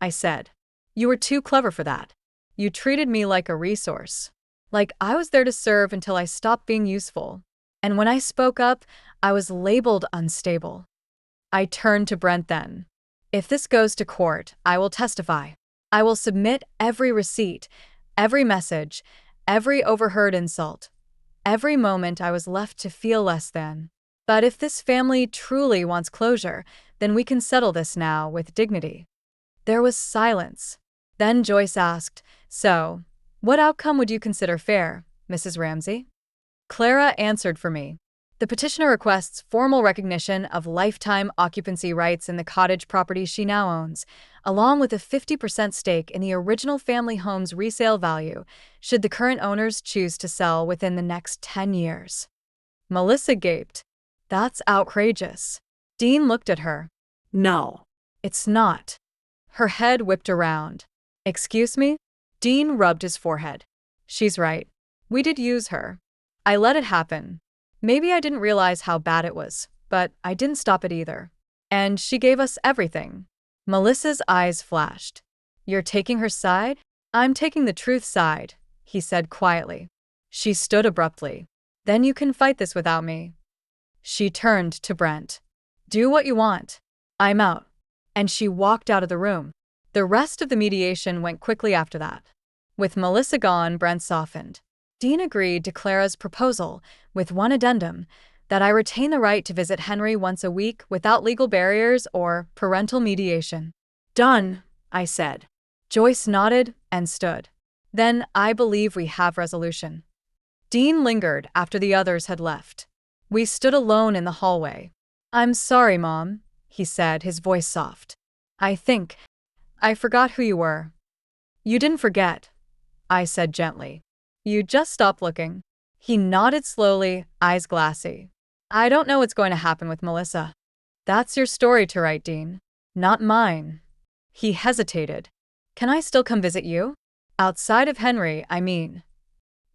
I said. You were too clever for that. You treated me like a resource. Like I was there to serve until I stopped being useful. And when I spoke up, I was labeled unstable. I turned to Brent then. If this goes to court, I will testify. I will submit every receipt, every message, every overheard insult, every moment I was left to feel less than. But if this family truly wants closure, then we can settle this now with dignity. There was silence. Then Joyce asked, So, what outcome would you consider fair, Mrs. Ramsey? Clara answered for me. The petitioner requests formal recognition of lifetime occupancy rights in the cottage property she now owns, along with a 50% stake in the original family home's resale value, should the current owners choose to sell within the next 10 years. Melissa gaped. That's outrageous. Dean looked at her. No. It's not. Her head whipped around. Excuse me? Dean rubbed his forehead. She's right. We did use her. I let it happen. Maybe I didn't realize how bad it was, but I didn't stop it either. And she gave us everything. Melissa's eyes flashed. You're taking her side? I'm taking the truth side, he said quietly. She stood abruptly. Then you can fight this without me. She turned to Brent. Do what you want. I'm out. And she walked out of the room. The rest of the mediation went quickly after that. With Melissa gone, Brent softened. Dean agreed to Clara's proposal, with one addendum, that I retain the right to visit Henry once a week without legal barriers or parental mediation. Done, I said. Joyce nodded and stood. Then I believe we have resolution. Dean lingered after the others had left. We stood alone in the hallway. I'm sorry, Mom, he said, his voice soft. I think I forgot who you were. You didn't forget, I said gently. You just stopped looking. He nodded slowly, eyes glassy. I don't know what's going to happen with Melissa. That's your story to write, Dean. Not mine. He hesitated. Can I still come visit you? Outside of Henry, I mean.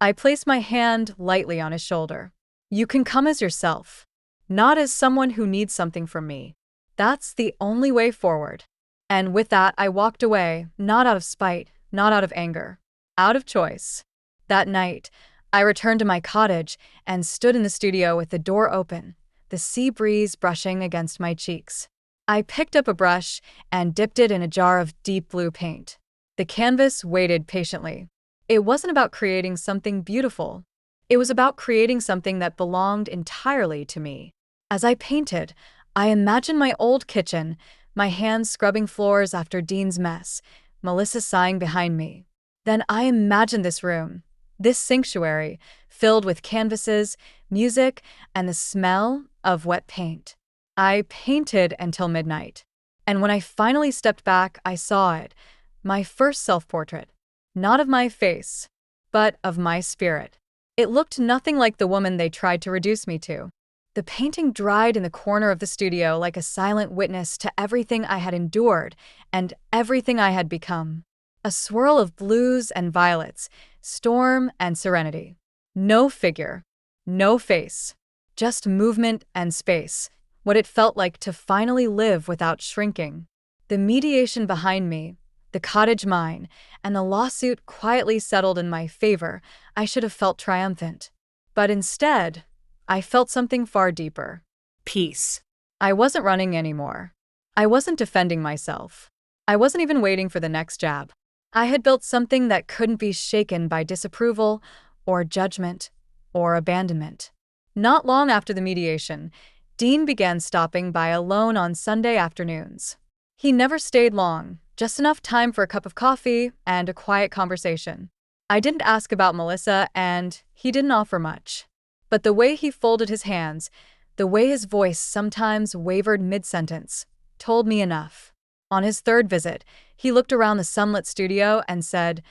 I placed my hand lightly on his shoulder. You can come as yourself. Not as someone who needs something from me. That's the only way forward. And with that, I walked away, not out of spite, not out of anger. Out of choice. That night, I returned to my cottage and stood in the studio with the door open, the sea breeze brushing against my cheeks. I picked up a brush and dipped it in a jar of deep blue paint. The canvas waited patiently. It wasn't about creating something beautiful. It was about creating something that belonged entirely to me. As I painted, I imagined my old kitchen, my hands scrubbing floors after Dean's mess, Melissa sighing behind me. Then I imagined this room, this sanctuary, filled with canvases, music, and the smell of wet paint. I painted until midnight. And when I finally stepped back, I saw it, my first self-portrait. Not of my face, but of my spirit. It looked nothing like the woman they tried to reduce me to. The painting dried in the corner of the studio like a silent witness to everything I had endured and everything I had become. A swirl of blues and violets, storm and serenity. No figure, no face, just movement and space, what it felt like to finally live without shrinking. The mediation behind me, the cottage mine, and the lawsuit quietly settled in my favor. I should have felt triumphant. But instead, I felt something far deeper. Peace. I wasn't running anymore. I wasn't defending myself. I wasn't even waiting for the next jab. I had built something that couldn't be shaken by disapproval, or judgment, or abandonment. Not long after the mediation, Dean began stopping by alone on Sunday afternoons. He never stayed long, just enough time for a cup of coffee and a quiet conversation. I didn't ask about Melissa, and he didn't offer much. But the way he folded his hands, the way his voice sometimes wavered mid-sentence, told me enough. On his third visit, he looked around the sunlit studio and said,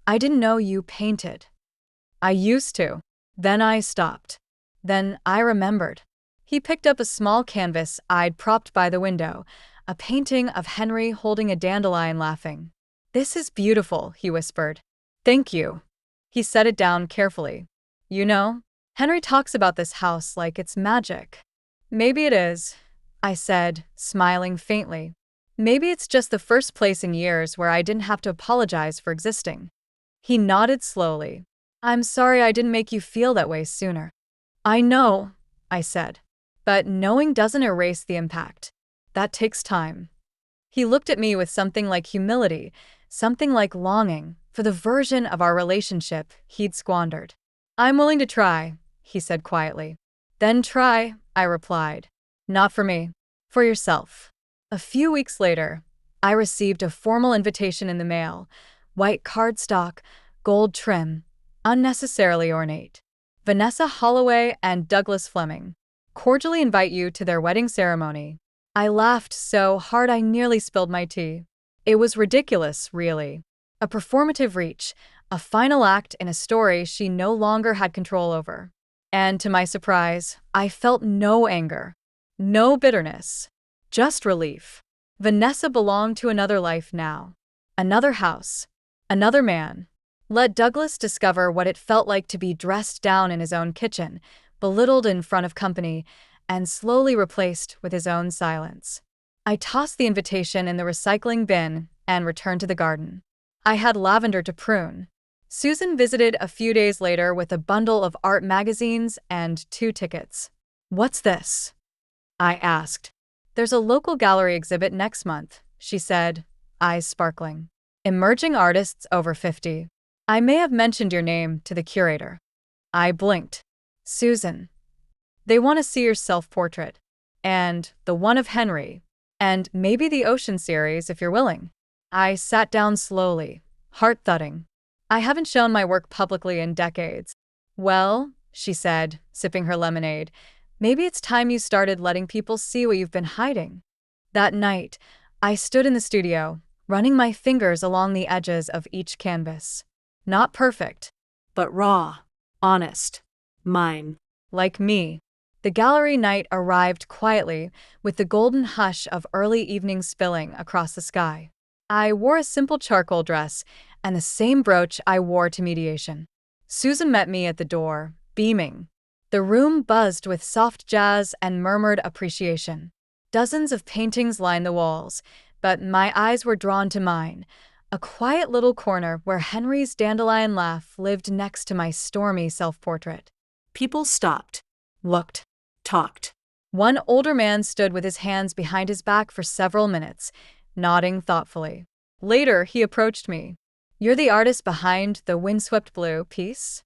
I didn't know you painted. I used to. Then I stopped. Then I remembered. He picked up a small canvas I'd propped by the window, a painting of Henry holding a dandelion laughing. This is beautiful, he whispered. Thank you. He set it down carefully. You know, Henry talks about this house like it's magic. Maybe it is, I said, smiling faintly. Maybe it's just the first place in years where I didn't have to apologize for existing. He nodded slowly. I'm sorry I didn't make you feel that way sooner. I know, I said. But knowing doesn't erase the impact. That takes time. He looked at me with something like humility, something like longing for the version of our relationship he'd squandered. I'm willing to try, he said quietly. Then try, I replied. Not for me. For yourself. A few weeks later, I received a formal invitation in the mail, white cardstock, gold trim, unnecessarily ornate. Vanessa Holloway and Douglas Fleming cordially invite you to their wedding ceremony. I laughed so hard I nearly spilled my tea. It was ridiculous, really. A performative reach, a final act in a story she no longer had control over. And to my surprise, I felt no anger. No bitterness. Just relief. Vanessa belonged to another life now. Another house. Another man. Let Douglas discover what it felt like to be dressed down in his own kitchen, belittled in front of company, and slowly replaced with his own silence. I tossed the invitation in the recycling bin and returned to the garden. I had lavender to prune. Susan visited a few days later with a bundle of art magazines and 2 tickets. "What's this?" I asked. "There's a local gallery exhibit next month," she said, eyes sparkling. "Emerging artists over 50. I may have mentioned your name to the curator." I blinked. "Susan, they want to see your self-portrait. And the one of Henry. And maybe the Ocean series if you're willing." I sat down slowly, heart thudding. I haven't shown my work publicly in decades. "Well," she said, sipping her lemonade, "maybe it's time you started letting people see what you've been hiding." That night, I stood in the studio, running my fingers along the edges of each canvas. Not perfect, But raw, honest, mine. like me. The gallery night arrived quietly, with the golden hush of early evening spilling across the sky. I wore a simple charcoal dress and the same brooch I wore to mediation. Susan met me at the door, beaming. The room buzzed with soft jazz and murmured appreciation. Dozens of paintings lined the walls, but my eyes were drawn to mine, a quiet little corner where Henry's dandelion laugh lived next to my stormy self-portrait. People stopped, Looked. talked. One older man stood with his hands behind his back for several minutes, nodding thoughtfully. Later, he approached me. "You're the artist behind the Windswept Blue piece?"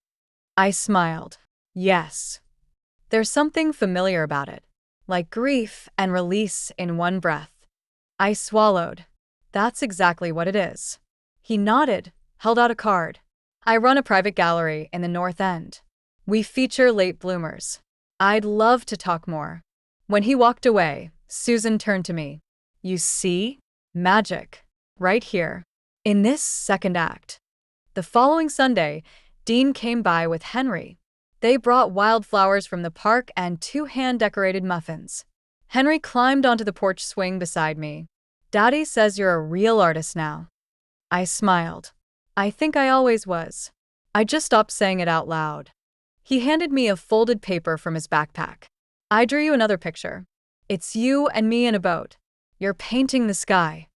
I smiled. "Yes." There's something familiar about it, like grief and release in one breath. I swallowed. "That's exactly what it is." He nodded, held out a card. "I run a private gallery in the North End. We feature late bloomers. I'd love to talk more." When he walked away, Susan turned to me. "You see? Magic. Right here. In this second act." The following Sunday, Dean came by with Henry. They brought wildflowers from the park and 2 hand-decorated muffins. Henry climbed onto the porch swing beside me. "Daddy says you're a real artist now." I smiled. "I think I always was. I just stopped saying it out loud." He handed me a folded paper from his backpack. "I drew you another picture. It's you and me in a boat. You're painting the sky."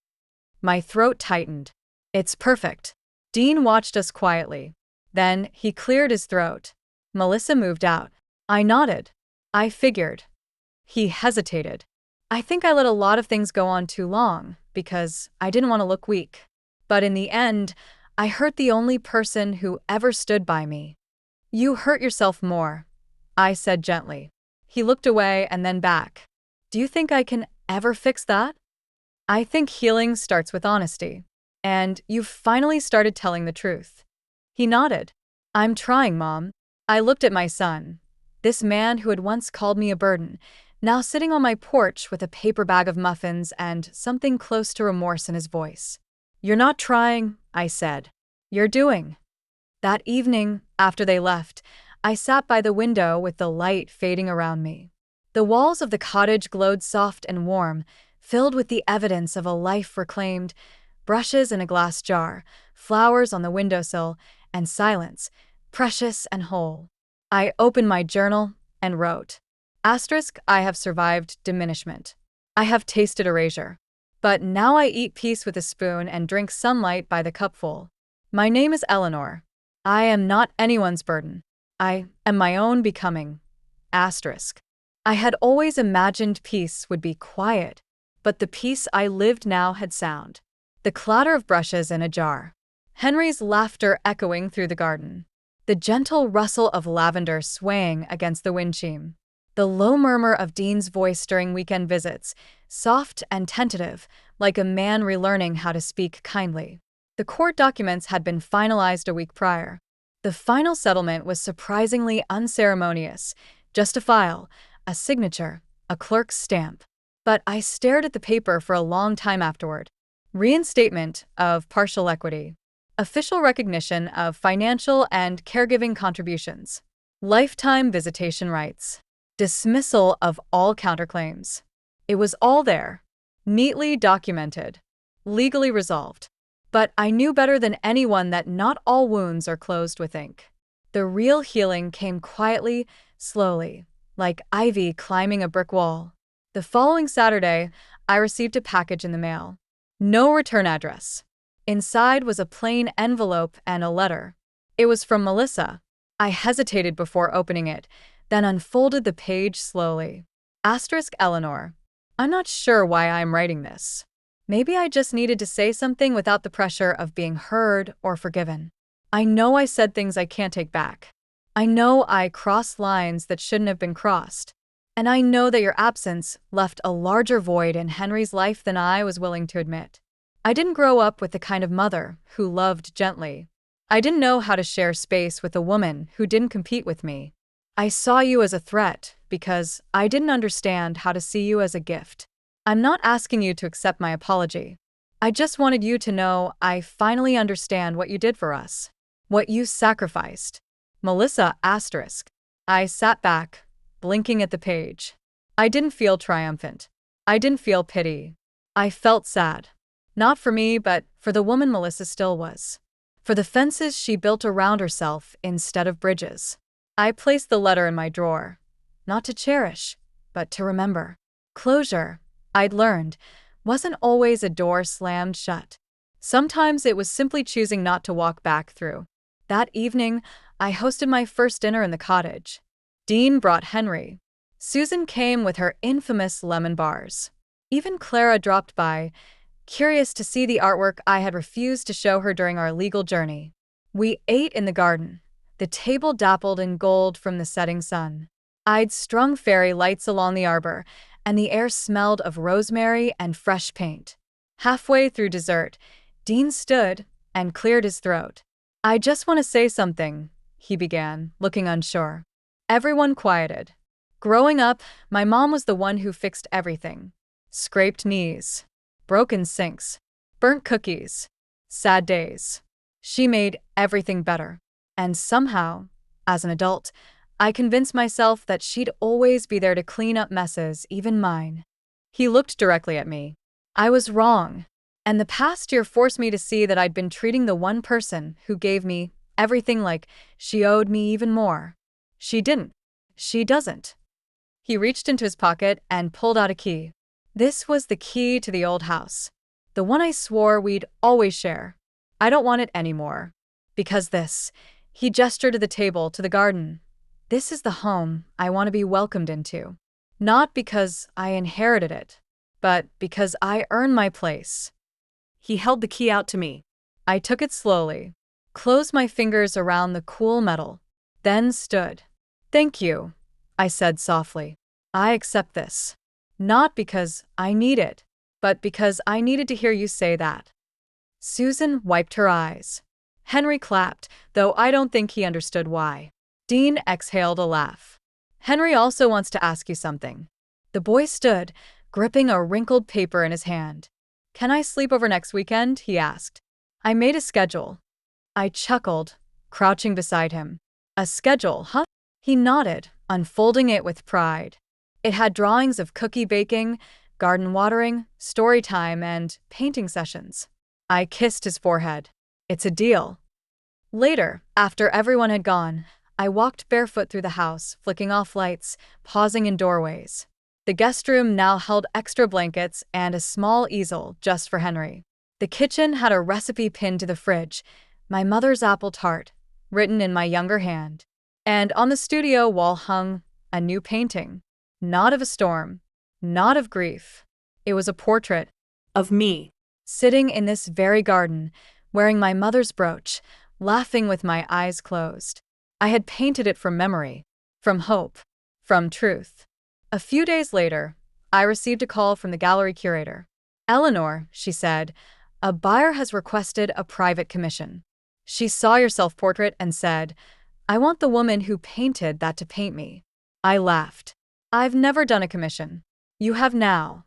My throat tightened. "It's perfect." Dean watched us quietly. Then he cleared his throat. "Melissa moved out." I nodded. "I figured." He hesitated. "I think I let a lot of things go on too long, because I didn't want to look weak. But in the end, I hurt the only person who ever stood by me." "You hurt yourself more," I said gently. He looked away and then back. "Do you think I can ever fix that?" "I think healing starts with honesty. And you've finally started telling the truth." He nodded. "I'm trying, Mom." I looked at my son, this man who had once called me a burden, now sitting on my porch with a paper bag of muffins and something close to remorse in his voice. "You're not trying," I said. "You're doing." That evening, after they left, I sat by the window with the light fading around me. The walls of the cottage glowed soft and warm, filled with the evidence of a life reclaimed: brushes in a glass jar, flowers on the windowsill, and silence, precious and whole. I opened my journal and wrote, "I have survived diminishment. I have tasted erasure. But now I eat peace with a spoon and drink sunlight by the cupful. My name is Eleanor. I am not anyone's burden. I am my own becoming. I had always imagined peace would be quiet, but the peace I lived now had sound. The clatter of brushes in a jar. Henry's laughter echoing through the garden. The gentle rustle of lavender swaying against the windchime. The low murmur of Dean's voice during weekend visits, soft and tentative, like a man relearning how to speak kindly. The court documents had been finalized a week prior. The final settlement was surprisingly unceremonious, just a file, a signature, a clerk's stamp. But I stared at the paper for a long time afterward. Reinstatement of partial equity. Official recognition of financial and caregiving contributions. Lifetime visitation rights. dismissal of all counterclaims. It was all there, neatly documented, legally resolved. But I knew better than anyone that not all wounds are closed with ink. The real healing came quietly, slowly, like ivy climbing a brick wall. The following Saturday, I received a package in the mail. No return address. Inside was a plain envelope and a letter. It was from Melissa. I hesitated before opening it, then unfolded the page slowly. Asterisk Eleanor. I'm not sure why I'm writing this. Maybe I just needed to say something without the pressure of being heard or forgiven. I know I said things I can't take back. I know I crossed lines that shouldn't have been crossed. And I know that your absence left a larger void in Henry's life than I was willing to admit. I didn't grow up with the kind of mother who loved gently. I didn't know how to share space with a woman who didn't compete with me. I saw you as a threat because I didn't understand how to see you as a gift. I'm not asking you to accept my apology. I just wanted you to know I finally understand what you did for us. What you sacrificed. Melissa asterisk. I sat back, blinking at the page. I didn't feel triumphant. I didn't feel pity. I felt sad. Not for me, but for the woman Melissa still was. For the fences she built around herself instead of bridges. I placed the letter in my drawer. Not to cherish, but to remember. Closure, I'd learned, wasn't always a door slammed shut. Sometimes it was simply choosing not to walk back through. That evening, I hosted my first dinner in the cottage. Dean brought Henry. Susan came with her infamous lemon bars. Even Clara dropped by, curious to see the artwork I had refused to show her during our legal journey. We ate in the garden, the table dappled in gold from the setting sun. I'd strung fairy lights along the arbor, and the air smelled of rosemary and fresh paint. Halfway through dessert, Dean stood and cleared his throat. I just want to say something, he began, looking unsure. Everyone quieted. Growing up, my mom was the one who fixed everything. Scraped knees, broken sinks, burnt cookies, sad days. She made everything better. And somehow, as an adult, I convinced myself that she'd always be there to clean up messes, even mine. He looked directly at me. I was wrong. And the past year forced me to see that I'd been treating the one person who gave me everything like she owed me even more. She didn't. She doesn't. He reached into his pocket and pulled out a key. This was the key to the old house. The one I swore we'd always share. I don't want it anymore. Because this, he gestured to the table, to the garden. This is the home I want to be welcomed into. Not because I inherited it, but because I earned my place. He held the key out to me. I took it slowly, closed my fingers around the cool metal, then stood. Thank you, I said softly. I accept this. Not because I need it, but because I needed to hear you say that. Susan wiped her eyes. Henry clapped, though I don't think he understood why. Dean exhaled a laugh. Henry also wants to ask you something. The boy stood, gripping a wrinkled paper in his hand. Can I sleep over next weekend? He asked. I made a schedule. I chuckled, crouching beside him. A schedule, huh? He nodded, unfolding it with pride. It had drawings of cookie baking, garden watering, story time, and painting sessions. I kissed his forehead. It's a deal. Later, after everyone had gone, I walked barefoot through the house, flicking off lights, pausing in doorways. The guest room now held extra blankets and a small easel just for Henry. The kitchen had a recipe pinned to the fridge, my mother's apple tart, written in my younger hand. And on the studio wall hung a new painting. Not of a storm, not of grief. It was a portrait Of me. sitting in this very garden, wearing my mother's brooch, laughing with my eyes closed. I had painted it from memory, from hope, from truth. A few days later, I received a call from the gallery curator. Eleanor, she said, a buyer has requested a private commission. She saw your self-portrait and said, I want the woman who painted that to paint me. I laughed. I've never done a commission. You have now.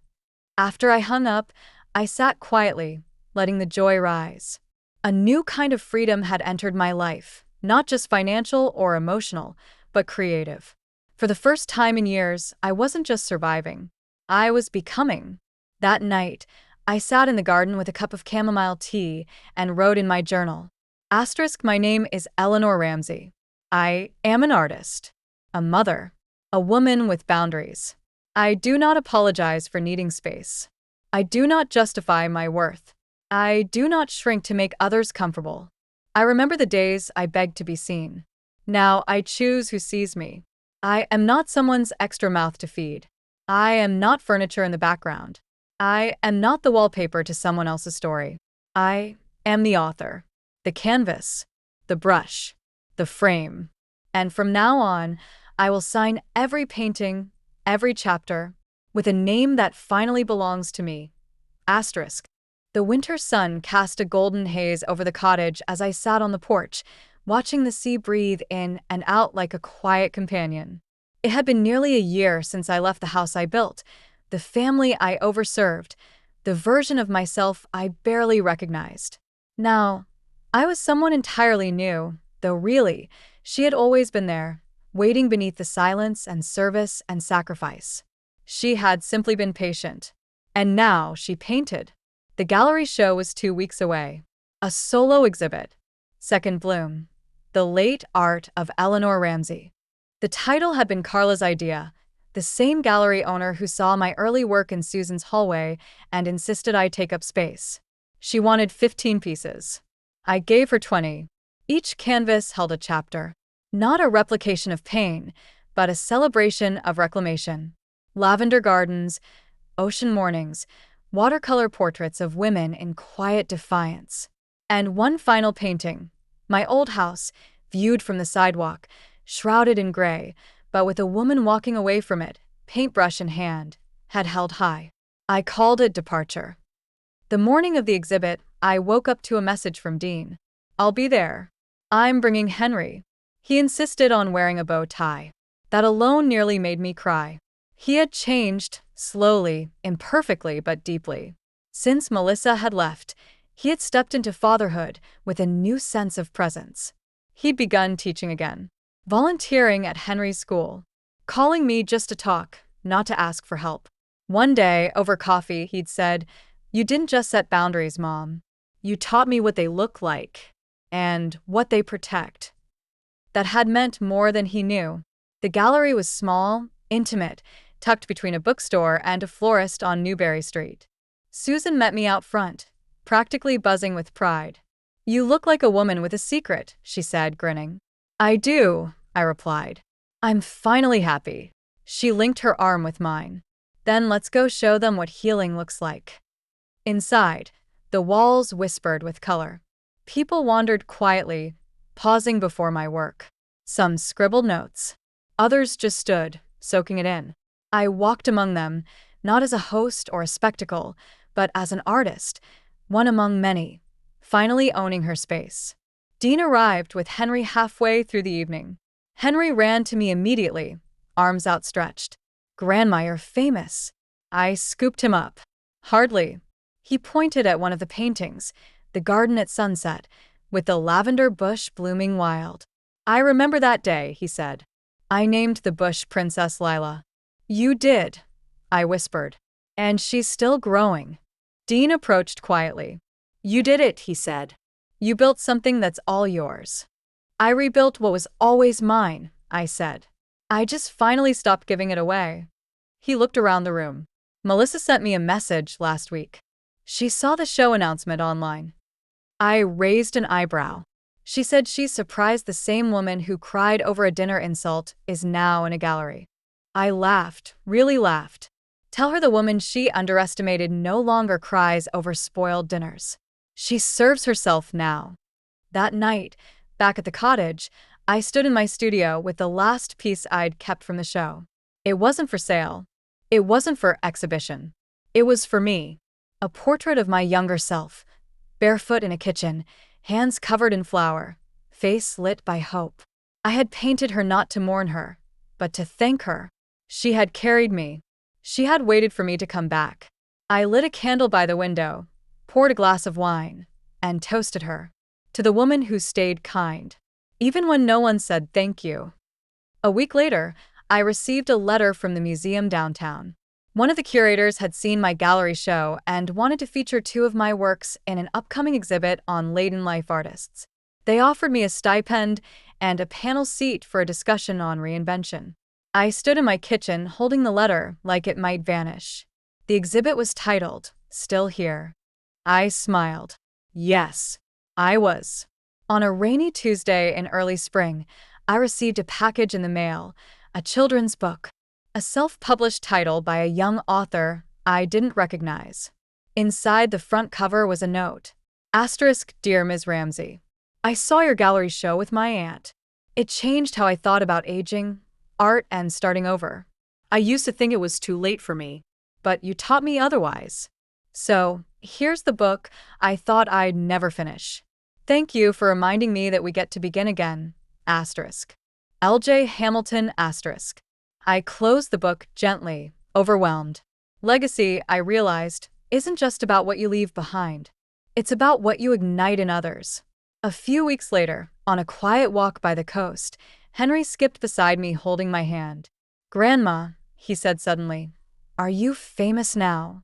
After I hung up, I sat quietly, letting the joy rise. A new kind of freedom had entered my life, not just financial or emotional, but creative. For the first time in years, I wasn't just surviving. I was becoming. That night, I sat in the garden with a cup of chamomile tea and wrote in my journal. Asterisk, my name is Eleanor Ramsey. I am an artist, a mother, a woman with boundaries. I do not apologize for needing space. I do not justify my worth. I do not shrink to make others comfortable. I remember the days I begged to be seen. Now I choose who sees me. I am not someone's extra mouth to feed. I am not furniture in the background. I am not the wallpaper to someone else's story. I am the author, the canvas, the brush, the frame. And from now on, I will sign every painting, every chapter, with a name that finally belongs to me. Asterisk. The winter sun cast a golden haze over the cottage as I sat on the porch, watching the sea breathe in and out like a quiet companion. It had been nearly a year since I left the house I built, the family I overserved, the version of myself I barely recognized. Now, I was someone entirely new, though really, she had always been there, waiting beneath the silence and service and sacrifice. She had simply been patient. And now she painted. The gallery show was 2 weeks away. A solo exhibit. Second Bloom. The Late Art of Eleanor Ramsey. The title had been Carla's idea, the same gallery owner who saw my early work in Susan's hallway and insisted I take up space. She wanted 15 pieces. I gave her 20. Each canvas held a chapter. Not a replication of pain, but a celebration of reclamation. Lavender gardens, ocean mornings, watercolor portraits of women in quiet defiance. And one final painting, my old house, viewed from the sidewalk, shrouded in gray, but with a woman walking away from it, paintbrush in hand, head held high. I called it Departure. The morning of the exhibit, I woke up to a message from Dean. I'll be there. I'm bringing Henry. He insisted on wearing a bow tie. That alone nearly made me cry. He had changed, slowly, imperfectly, but deeply. Since Melissa had left, he had stepped into fatherhood with a new sense of presence. He'd begun teaching again, volunteering at Henry's school, calling me just to talk, not to ask for help. One day, over coffee, he'd said, "You didn't just set boundaries, Mom. You taught me what they look like and what they protect." That had meant more than he knew. The gallery was small, intimate, tucked between a bookstore and a florist on Newberry Street. Susan met me out front, practically buzzing with pride. "You look like a woman with a secret," she said, grinning. "I do," I replied. "I'm finally happy." She linked her arm with mine. "Then let's go show them what healing looks like." Inside, the walls whispered with color. People wandered quietly, pausing before my work. Some scribbled notes. Others just stood, soaking it in. I walked among them, not as a host or a spectacle, but as an artist, one among many, finally owning her space. Dean arrived with Henry halfway through the evening. Henry ran to me immediately, arms outstretched. "Grandma, you're famous." I scooped him up. "Hardly." He pointed at one of the paintings, the garden at sunset, with the lavender bush blooming wild. "I remember that day," he said. "I named the bush Princess Lila." "You did," I whispered. "And she's still growing." Dean approached quietly. "You did it," he said. "You built something that's all yours." "I rebuilt what was always mine," I said. "I just finally stopped giving it away." He looked around the room. "Melissa sent me a message last week. She saw the show announcement online." I raised an eyebrow. She said she's surprised the same woman who cried over a dinner insult is now in a gallery. I laughed, really laughed. Tell her the woman she underestimated no longer cries over spoiled dinners. She serves herself now. That night, back at the cottage, I stood in my studio with the last piece I'd kept from the show. It wasn't for sale. It wasn't for exhibition. It was for me. A portrait of my younger self, barefoot in a kitchen, hands covered in flour, face lit by hope. I had painted her not to mourn her, but to thank her. She had carried me. She had waited for me to come back. I lit a candle by the window, poured a glass of wine, and toasted her. To the woman who stayed kind, even when no one said thank you. A week later, I received a letter from the museum downtown. One of the curators had seen my gallery show and wanted to feature two of my works in an upcoming exhibit on late-in life artists. They offered me a stipend and a panel seat for a discussion on reinvention. I stood in my kitchen holding the letter like it might vanish. The exhibit was titled, "Still Here." I smiled. Yes, I was. On a rainy Tuesday in early spring, I received a package in the mail, a children's book, a self-published title by a young author I didn't recognize. Inside the front cover was a note. Asterisk, Dear Ms. Ramsey, I saw your gallery show with my aunt. It changed how I thought about aging, art, and starting over. I used to think it was too late for me. But you taught me otherwise. So, here's the book I thought I'd never finish. Thank you for reminding me that we get to begin again. Asterisk. L.J. Hamilton, asterisk. I closed the book gently, overwhelmed. Legacy, I realized, isn't just about what you leave behind. It's about what you ignite in others. A few weeks later, on a quiet walk by the coast, Henry skipped beside me holding my hand. "Grandma," he said suddenly, "are you famous now?"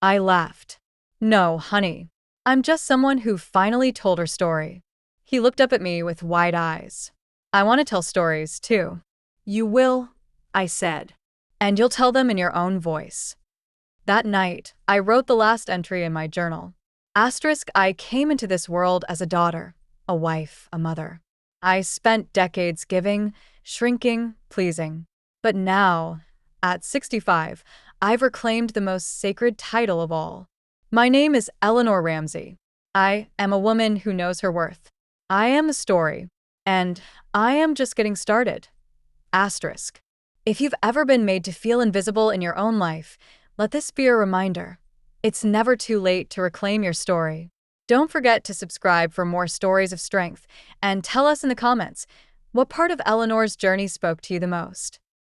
I laughed. "No, honey. I'm just someone who finally told her story." He looked up at me with wide eyes. "I want to tell stories, too." You will, I said. "And you'll tell them in your own voice." That night, I wrote the last entry in my journal. Asterisk, I came into this world as a daughter, a wife, a mother. I spent decades giving, shrinking, pleasing. But now, at 65, I've reclaimed the most sacred title of all. My name is Eleanor Ramsey. I am a woman who knows her worth. I am a story. And I am just getting started. Asterisk. If you've ever been made to feel invisible in your own life, let this be a reminder. It's never too late to reclaim your story. Don't forget to subscribe for more stories of strength, and tell us in the comments, what part of Eleanor's journey spoke to you the most?